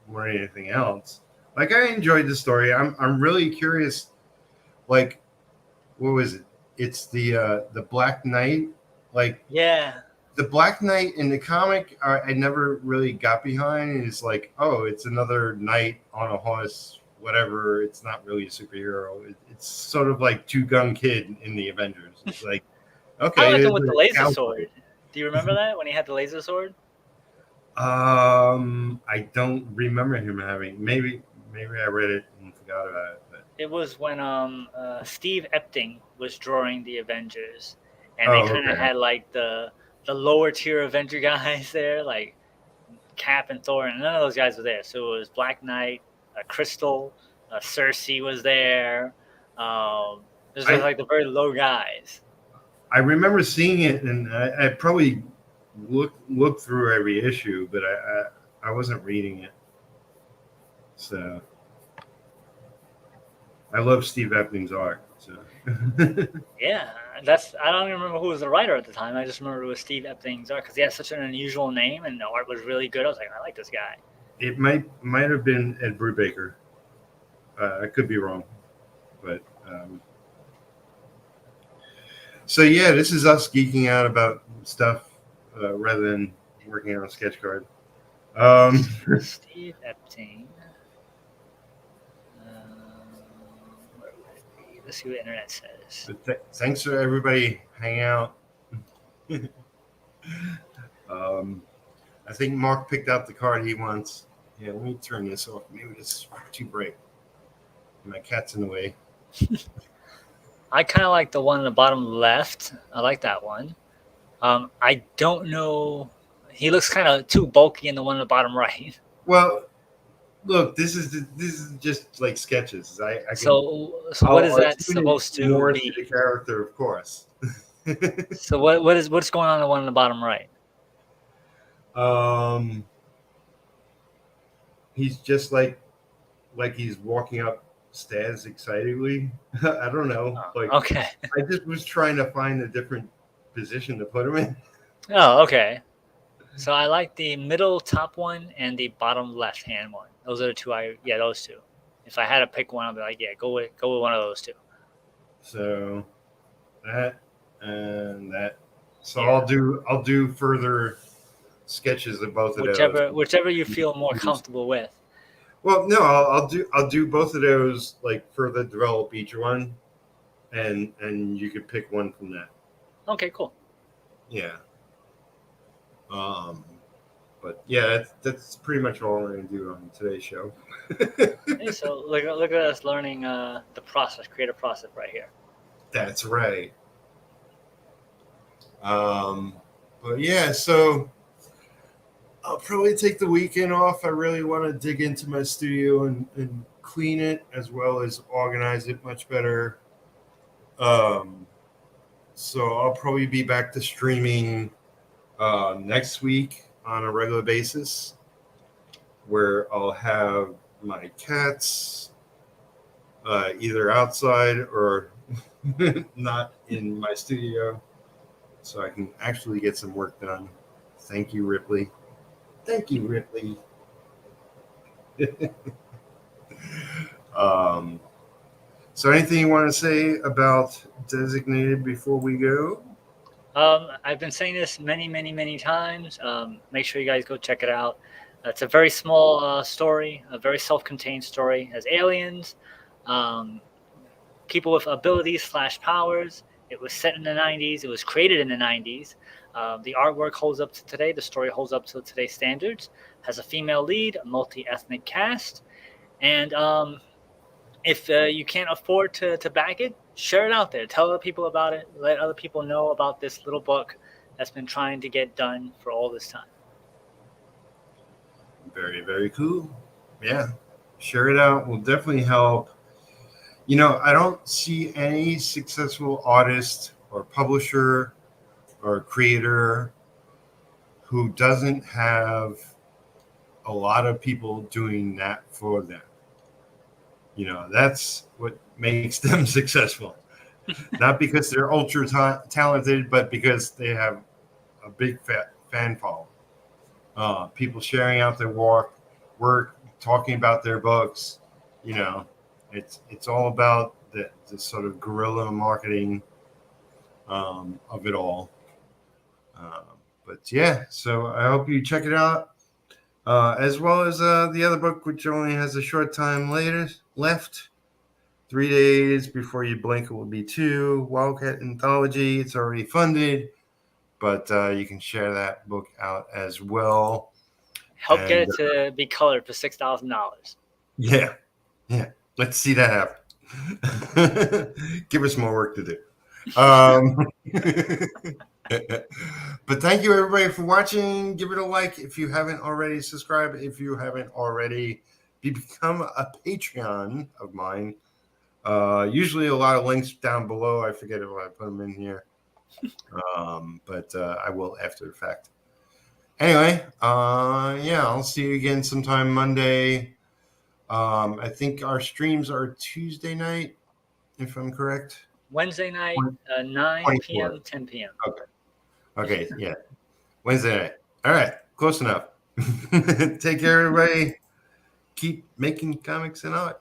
more than anything else. Like I enjoyed the story. I'm really curious. Like, what was it? It's the Black Knight. Like, yeah. The Black Knight in the comic, I never really got behind. It's like, oh, it's another knight on a horse, whatever. It's not really a superhero. It's sort of like Two Gun Kid in the Avengers. It's like, okay. I liked him with the laser sword. Do you remember that when he had the laser sword? I don't remember him having. Maybe I read it and forgot about it. But it was when Steve Epting was drawing the Avengers, and they kind of had like the lower tier Avenger guys there, like Cap and Thor, and none of those guys were there. So it was Black Knight, Crystal, Cersei was there. It was like the very low guys. I remember seeing it, and I probably looked through every issue, but I wasn't reading it. So I love Steve Epting's art. So yeah, I don't even remember who was the writer at the time. I just remember it was Steve Epting's art, because he has such an unusual name and the art was really good. I was like, I like this guy. It might have been Ed Brubaker. I could be wrong, but so yeah, this is us geeking out about stuff rather than working on a sketch card. Steve Epting. Where would it be? Let's see what the internet says. Thanks for everybody hanging out. I think Mark picked out the card he wants. Yeah, let me turn this off. Maybe this is too bright. My cat's in the way. I kind of like the one in the bottom left. I like that one. I don't know. He looks kind of too bulky in the one in the bottom right. Well, look, this is just like sketches. So what is that supposed to more be? To the character, of course. So what's going on in the one in the bottom right? He's just like he's walking up stairs excitedly. I don't know. Okay. I just was trying to find a different position to put him in. Oh, okay. So I like the middle top one and the bottom left hand one. Those are the two. Those two. If I had to pick one, I'd be like, yeah, go with one of those two. So that and that. So yeah. I'll do further sketches of both of those. Whichever you feel more comfortable with. Well, no, I'll do both of those, like further develop each one, and you could pick one from that. Okay, cool. Yeah. But yeah, that's pretty much all I'm going to do on today's show. Hey, so look at us learning the process, creative process right here. That's right. But yeah, so I'll probably take the weekend off. I really want to dig into my studio and clean it as well as organize it much better. So I'll probably be back to streaming next week on a regular basis, where I'll have my cats either outside or not in my studio, so I can actually get some work done. Thank you, Ripley. Thank you, Ripley. So anything you want to say about Designated before we go? I've been saying this many times. Make sure you guys go check it out. It's a very small story, a very self-contained story. It has aliens, people with abilities / powers. It was set in the 90s. It was created in the 90s. The artwork holds up to today. The story holds up to today's standards. Has a female lead, a multi-ethnic cast. And if you can't afford to back it, share it out there. Tell other people about it. Let other people know about this little book that's been trying to get done for all this time. Very, very cool. Yeah. Share it out. Will definitely help. You know, I don't see any successful artist or publisher or creator who doesn't have a lot of people doing that for them. You know, that's what makes them successful. Not because they're ultra talented, but because they have a big fan following. People sharing out their work, talking about their books. You know, it's all about the sort of guerrilla marketing of it all. But yeah, so I hope you check it out, as well as the other book, which only has a short time left. 3 days before you blink, it will be 2. Wildcat Anthology. It's already funded, but you can share that book out as well. Help get it to be colored for $6,000. Yeah. Let's see that happen. Give us more work to do. But thank you, everybody, for watching. Give it a like if you haven't already. Subscribe if you haven't already. Become a Patreon of mine. Usually a lot of links down below. I forget if I put them in here. But I will after the fact. Anyway, yeah, I'll see you again sometime Monday. I think our streams are Tuesday night, if I'm correct. Wednesday night, 9 p.m., 10 p.m. Okay, yeah. Wednesday night. All right, close enough. Take care, everybody. Keep making comics and art.